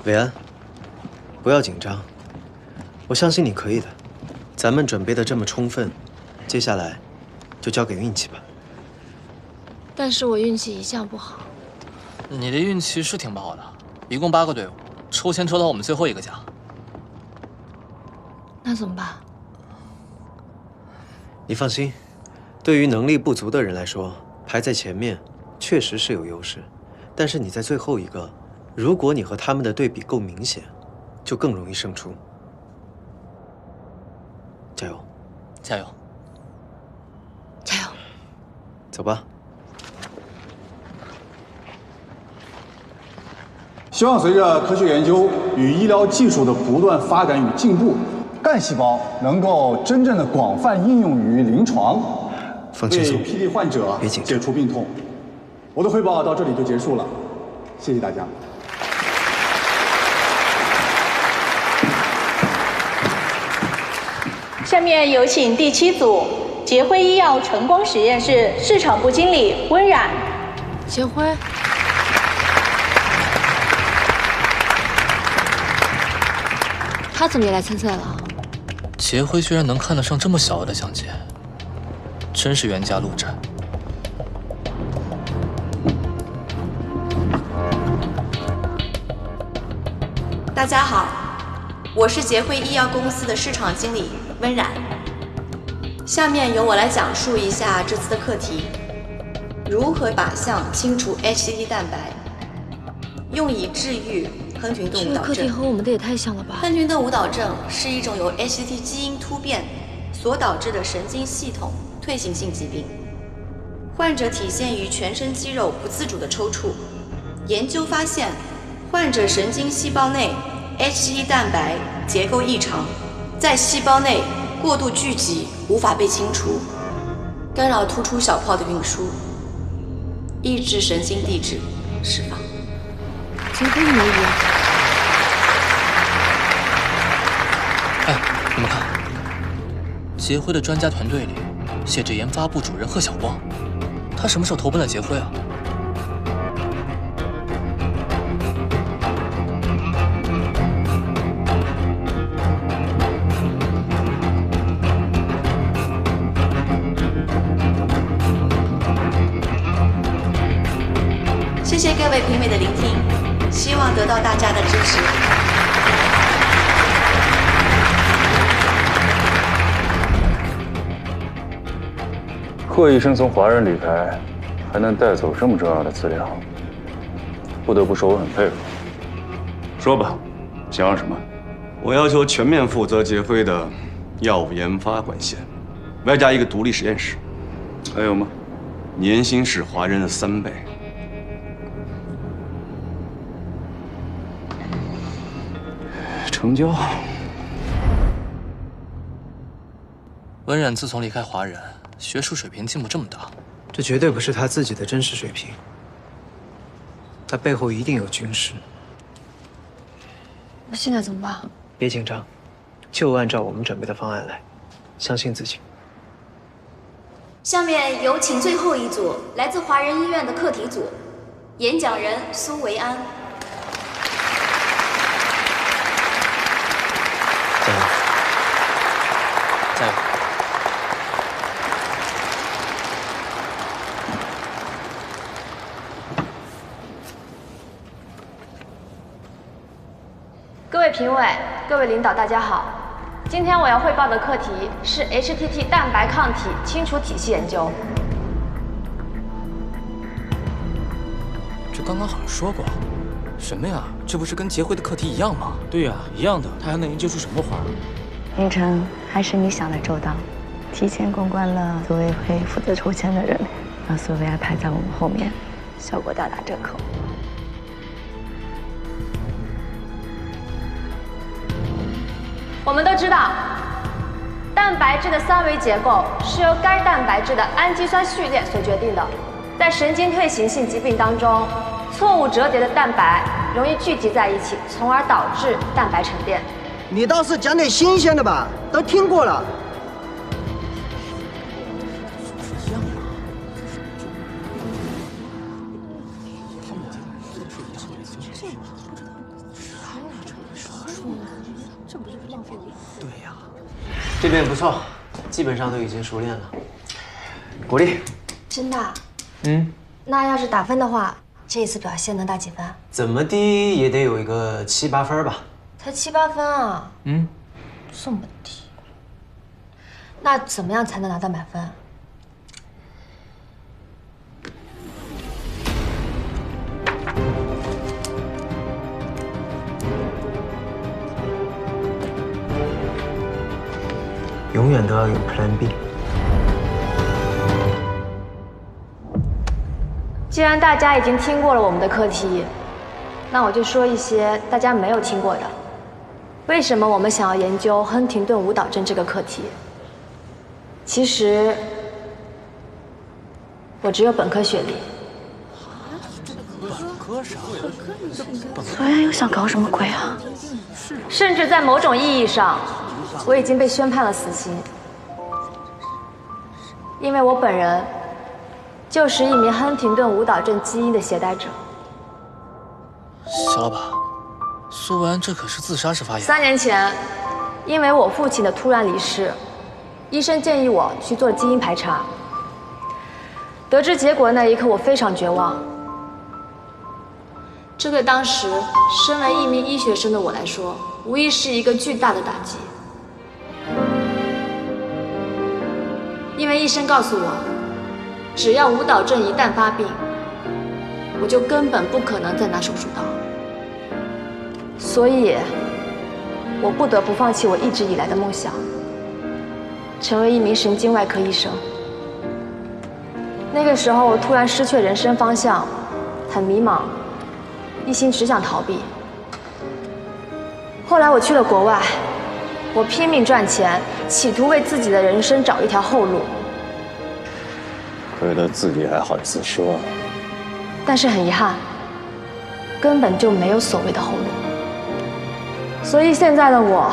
维安，不要紧张，我相信你可以的。咱们准备的这么充分，接下来就交给运气吧。但是我运气一向不好。你的运气是挺不好的，一共8个队伍，抽签抽到我们最后一个奖。那怎么办？你放心，对于能力不足的人来说，排在前面确实是有优势，但是你在最后一个，如果你和他们的对比够明显，就更容易胜出。加油！加油！加油！走吧。希望随着科学研究与医疗技术的不断发展与进步，干细胞能够真正的广泛应用于临床，放轻松，为PD患者解除病痛。我的汇报到这里就结束了，谢谢大家。下面有请第7组杰辉医药晨光实验室市场部经理温冉。杰辉。他怎么也来参赛了？杰辉居然能看得上这么小额的奖金，真是冤家路窄。大家好，我是杰辉医药公司的市场经理温冉。下面由我来讲述一下这次的课题：如何靶向清除 HTT 蛋白，用以治愈亨廷顿舞蹈症。这个课题和我们的也太像了吧？亨廷顿舞蹈症是一种由 HTT 基因突变所导致的神经系统退行性疾病，患者体现于全身肌肉不自主的抽搐。研究发现，患者神经细胞内 HTT 蛋白结构异常，在细胞内过度聚集，无法被清除，干扰突出小泡的运输，抑制神经递质释放。杰辉一模一样。哎，你们看，杰辉的专家团队里写着研发部主任贺晓光，他什么时候投奔了杰辉啊？谢谢各位评委的聆听，希望得到大家的支持。贺医生从华人理财还能带走这么重要的资料，不得不说我很佩服。说吧，想要什么？我要求全面负责杰辉的药物研发管线，外加一个独立实验室。还有吗？年薪是华人的3倍。成交。温冉自从离开华人，学术水平进步这么大，这绝对不是他自己的真实水平，他背后一定有军师。那现在怎么办？别紧张，就按照我们准备的方案来，相信自己。下面有请最后一组来自华人医院的课题组，演讲人苏维安。加油！加油！各位评委、各位领导，大家好。今天我要汇报的课题是 HTT 蛋白抗体清除体系研究。这刚刚好像说过，什么呀？这不是跟杰辉的课题一样吗？对呀，一样的。他还能研究出什么花？林晨，还是你想的周到，提前公关了组委会负责抽签的人，让苏维埃排在我们后面，效果大打折扣。我们都知道，蛋白质的3维结构是由该蛋白质的氨基酸序列所决定的。在神经退行性疾病当中，错误折叠的蛋白容易聚集在一起，从而导致蛋白沉淀。你倒是讲点新鲜的吧，都听过了。这边不错，基本上都已经熟练了。鼓励。真的？嗯。那要是打分的话，这一次表现能打几分？怎么低也得有一个7、8分吧。才7、8分啊？嗯。这么低。那怎么样才能拿到满分？永远都要有 Plan B。既然大家已经听过了我们的课题，那我就说一些大家没有听过的。为什么我们想要研究亨廷顿舞蹈症这个课题？其实，我只有本科学历。苏妍又想搞什么鬼啊？甚至在某种意义上，我已经被宣判了死刑，因为我本人就是一名亨廷顿舞蹈症基因的携带者。小老板，苏文安这可是自杀式发言。3年前，因为我父亲的突然离世，医生建议我去做基因排查。得知结果的那一刻，我非常绝望。这对当时身为一名医学生的我来说，无疑是一个巨大的打击。因为医生告诉我，只要舞蹈症一旦发病，我就根本不可能再拿手术刀。所以，我不得不放弃我一直以来的梦想，成为一名神经外科医生。那个时候，我突然失去人生方向，很迷茫，一心只想逃避。后来我去了国外，我拼命赚钱，企图为自己的人生找一条后路。亏了自己还好意思说。但是很遗憾，根本就没有所谓的后路。所以现在的我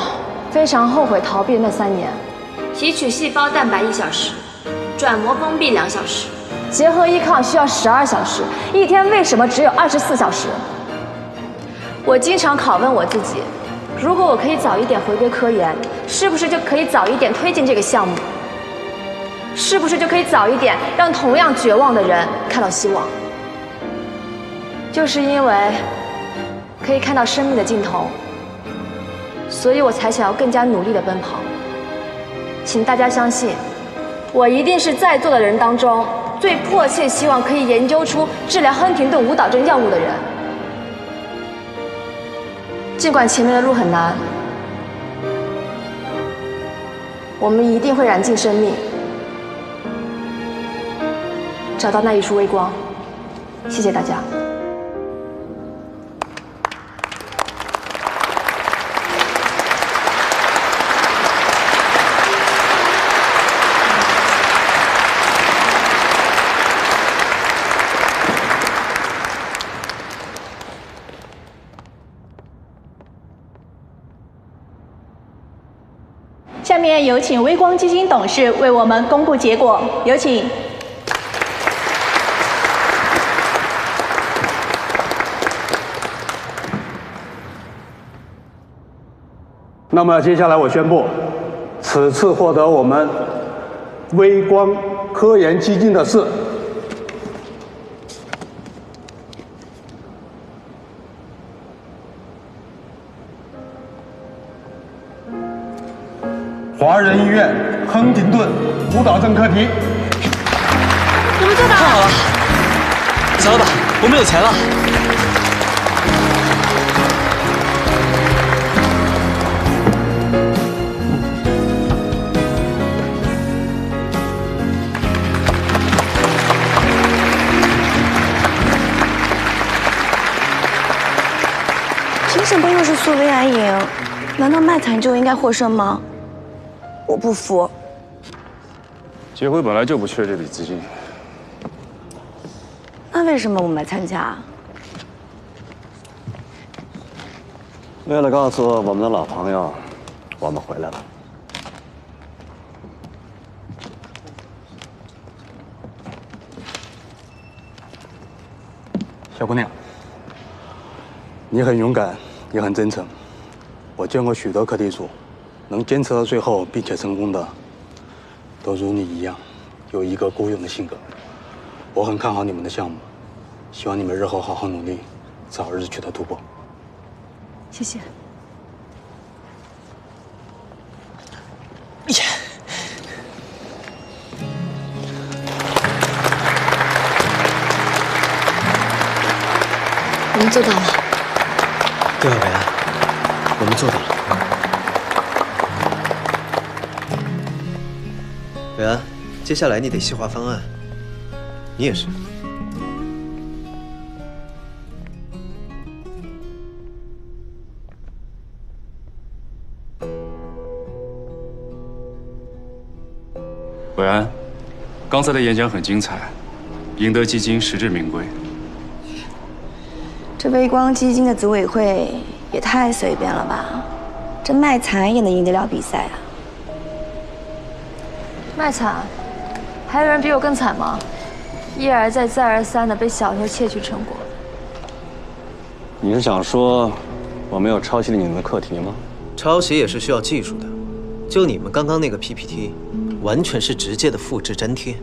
非常后悔逃避那3年。提取细胞蛋白1小时，转膜封闭2小时，结合依抗需要12小时，一天为什么只有24小时？我经常拷问我自己，如果我可以早一点回归科研，是不是就可以早一点推进这个项目？是不是就可以早一点让同样绝望的人看到希望？就是因为可以看到生命的尽头，所以我才想要更加努力地奔跑。请大家相信，我一定是在座的人当中最迫切希望可以研究出治疗亨廷顿舞蹈症药物的人。尽管前面的路很难，我们一定会燃尽生命，找到那一束微光。谢谢大家。下面有请微光基金董事为我们公布结果，有请。那么接下来我宣布，此次获得我们微光科研基金的是华人医院亨廷顿舞蹈症课题。我们做到了！太好了，小老板，我们有钱了。凭什么又是苏维埃赢？难道麦惨就应该获胜吗？我不服。杰辉本来就不缺这笔资金，那为什么我们来参加？为了告诉我们的老朋友，我们回来了。小姑娘，你很勇敢，也很真诚。我见过许多课题组，能坚持到最后并且成功的，都如你一样，有一个孤勇的性格。我很看好你们的项目，希望你们日后好好努力，早日取得突破。谢谢。我们做到了。对啊，伟安，我们做到了。伟安，接下来你得细化方案，你也是。伟安，刚才的演讲很精彩，赢得基金实至名归。这微光基金的组委会也太随便了吧？这卖惨也能赢得了比赛啊？卖惨？还有人比我更惨吗？一而再再而三的被小偷窃取成果。你是想说我没有抄袭了你们的课题吗？抄袭也是需要技术的，就你们刚刚那个 PPT， 完全是直接的复制粘贴。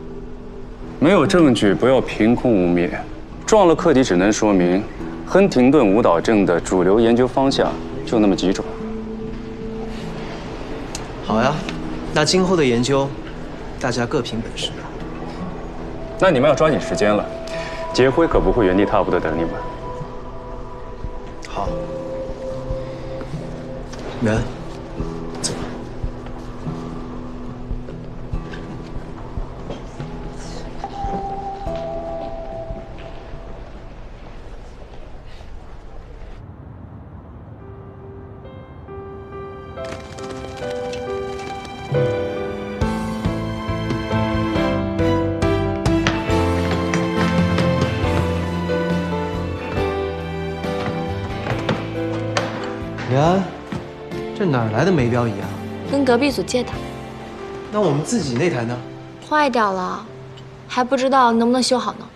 没有证据，不要凭空污蔑。撞了课题只能说明亨廷顿舞蹈症的主流研究方向就那么几种。好呀，那今后的研究，大家各凭本事。那你们要抓紧时间了，杰辉可不会原地踏步的等你们。好，美安，走吧。美安，这哪来的没标仪啊？跟隔壁组借的。那我们自己那台呢？坏掉了，还不知道能不能修好呢。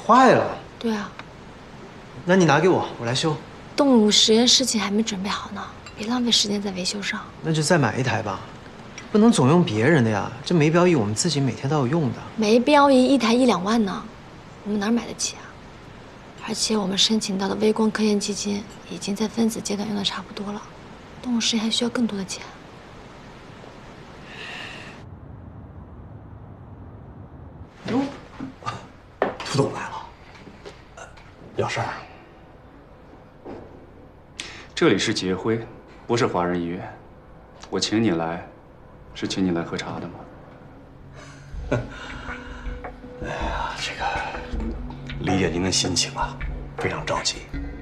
坏了？对啊。那你拿给我，我来修。动物实验事情还没准备好呢，别浪费时间在维修上。那就再买一台吧，不能总用别人的呀。这没标仪我们自己每天都要用的。没标仪一台1、2万呢，我们哪儿买得起啊？而且我们申请到的微光科研基金已经在分子阶段用的差不多了，动物实验还需要更多的钱。哟，涂总来了，有事儿？这里是杰辉，不是华人医院。我请你来，是请你来喝茶的吗？哎呀，这个理解您的心情啊，非常着急。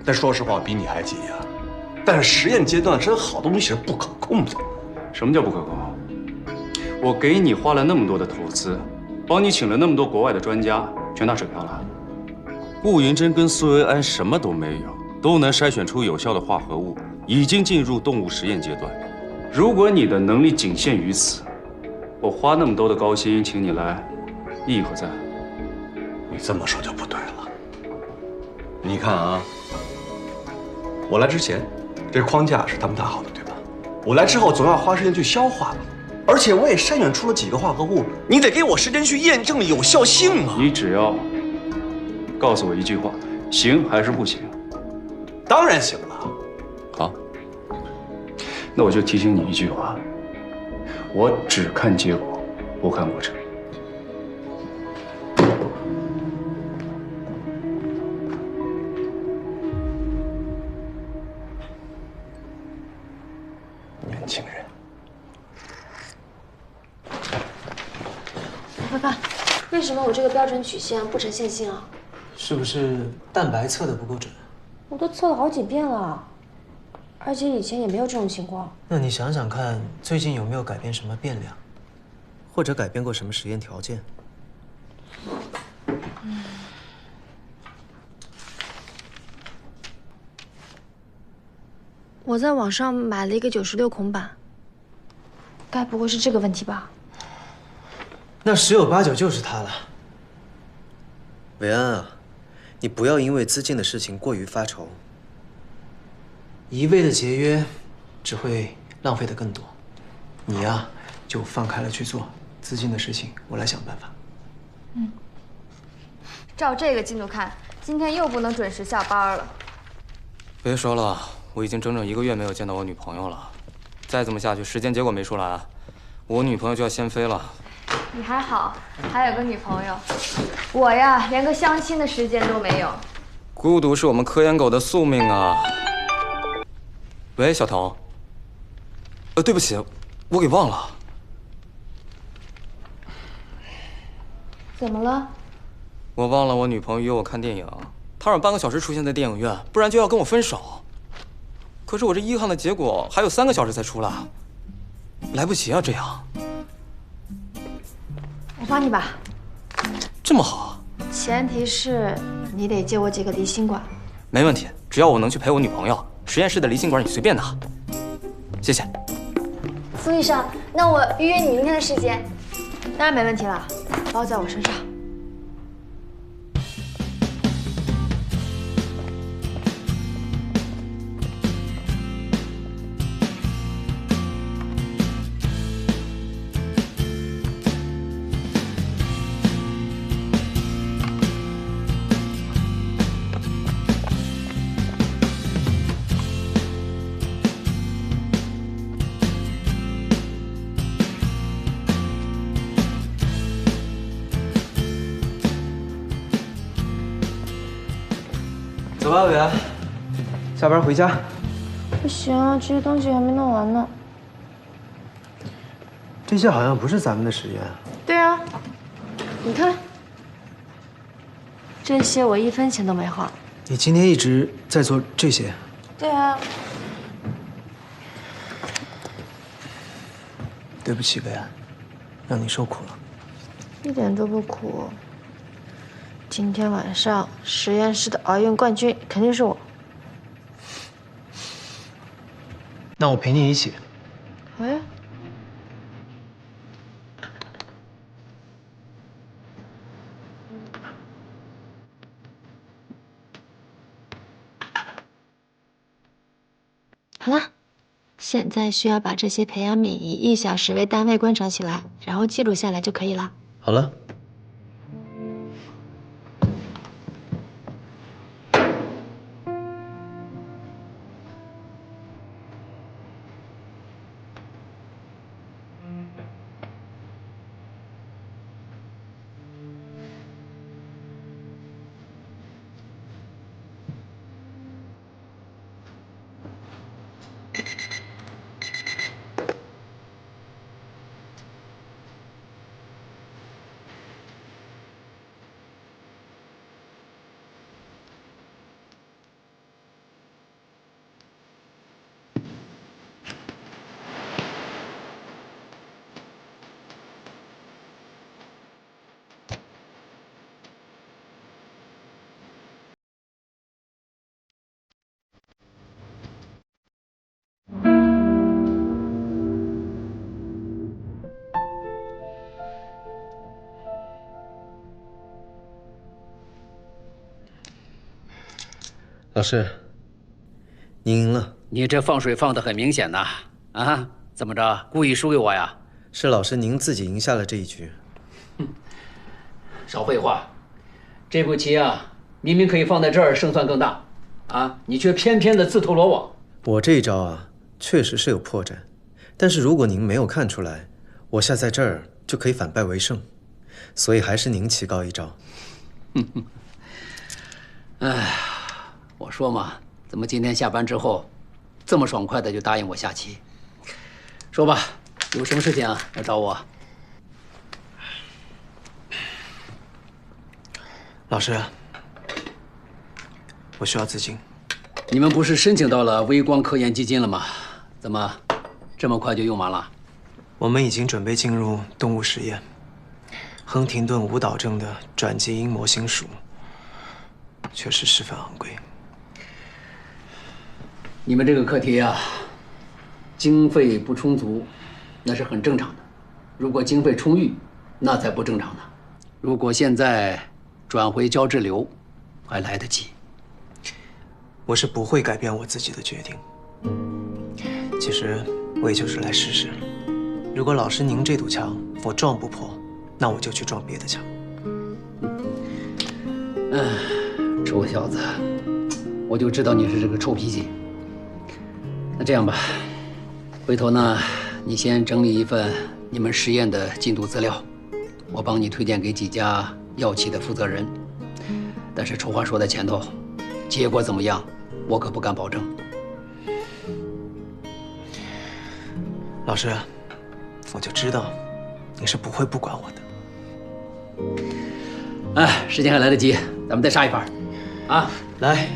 但说实话，我比你还急呀。但是实验阶段真好东西是不可控的。什么叫不可控？我给你花了那么多的投资，帮你请了那么多国外的专家，全打水漂了。顾云珍跟苏维安什么都没有，都能筛选出有效的化合物，已经进入动物实验阶段。如果你的能力仅限于此，我花那么多的高薪请你来，意义何在？你这么说就不对了。你看啊，我来之前，这框架是他们打好的，对吧？我来之后总要花时间去消化了，而且我也筛选出了几个化合物，你得给我时间去验证有效性啊！你只要告诉我一句话，行还是不行？当然行了。好，那我就提醒你一句话，我只看结果，不看过程。年轻人，爸爸，为什么我这个标准曲线不呈线性啊？是不是蛋白测的不够准？我都测了好几遍了，而且以前也没有这种情况。那你想想看，最近有没有改变什么变量，或者改变过什么实验条件？我在网上买了一个96孔板，该不会是这个问题吧？那十有八九就是它了。韦安啊，你不要因为资金的事情过于发愁，一味的节约只会浪费的更多。你呀，就放开了去做，资金的事情我来想办法。嗯。照这个进度看，今天又不能准时下班了。别说了，我已经整整1个月没有见到我女朋友了。再这么下去，时间结果没出来，我女朋友就要先飞了。你还好，还有个女朋友。我呀，连个相亲的时间都没有。孤独是我们科研狗的宿命啊。喂，小童。对不起，我给忘了。怎么了？我忘了我女朋友约我看电影，她让我半个小时出现在电影院，不然就要跟我分手。可是我这遗憾的结果还有3个小时才出来，来不及啊！这样，我帮你吧。这么好？前提是你得借我几个离心管。没问题，只要我能去陪我女朋友，实验室的离心管你随便拿。谢谢。苏医生，那我预约你明天的时间。当然没问题了，包在我身上。走吧，伟安，下班回家。不行啊，这些东西还没弄完呢。这些好像不是咱们的实验。对啊，你看，这些我1分钱都没花。你今天一直在做这些？对啊。对不起，伟安，让你受苦了。一点都不苦。今天晚上实验室的奥运冠军肯定是我。那我陪你一起。好呀。好了，现在需要把这些培养皿以1小时为单位观察起来，然后记录下来就可以了。好了。老师，您赢了。你这放水放得很明显呐！啊，怎么着，故意输给我呀？是老师您自己赢下了这一局。少废话，这步棋啊，明明可以放在这儿，胜算更大，啊，你却偏偏的自投罗网。我这一招啊，确实是有破绽，但是如果您没有看出来，我下在这儿就可以反败为胜，所以还是您棋高一招。哎。我说嘛，怎么今天下班之后，这么爽快的就答应我下棋？说吧，有什么事情啊要找我？老师，我需要资金。你们不是申请到了微光科研基金了吗？怎么这么快就用完了？我们已经准备进入动物实验，亨廷顿舞蹈症的转基因模型鼠，确实十分昂贵。你们这个课题啊，经费不充足，那是很正常的。如果经费充裕，那才不正常呢。如果现在转回胶质瘤，还来得及。我是不会改变我自己的决定。其实我也就是来试试。如果老师您这堵墙我撞不破，那我就去撞别的墙。臭小子，我就知道你是这个臭脾气。那这样吧，回头呢，你先整理一份你们实验的进度资料，我帮你推荐给几家药企的负责人。但是丑话说在前头，结果怎么样，我可不敢保证。老师，我就知道你是不会不管我的。哎，时间还来得及，咱们再杀一盘，啊，来。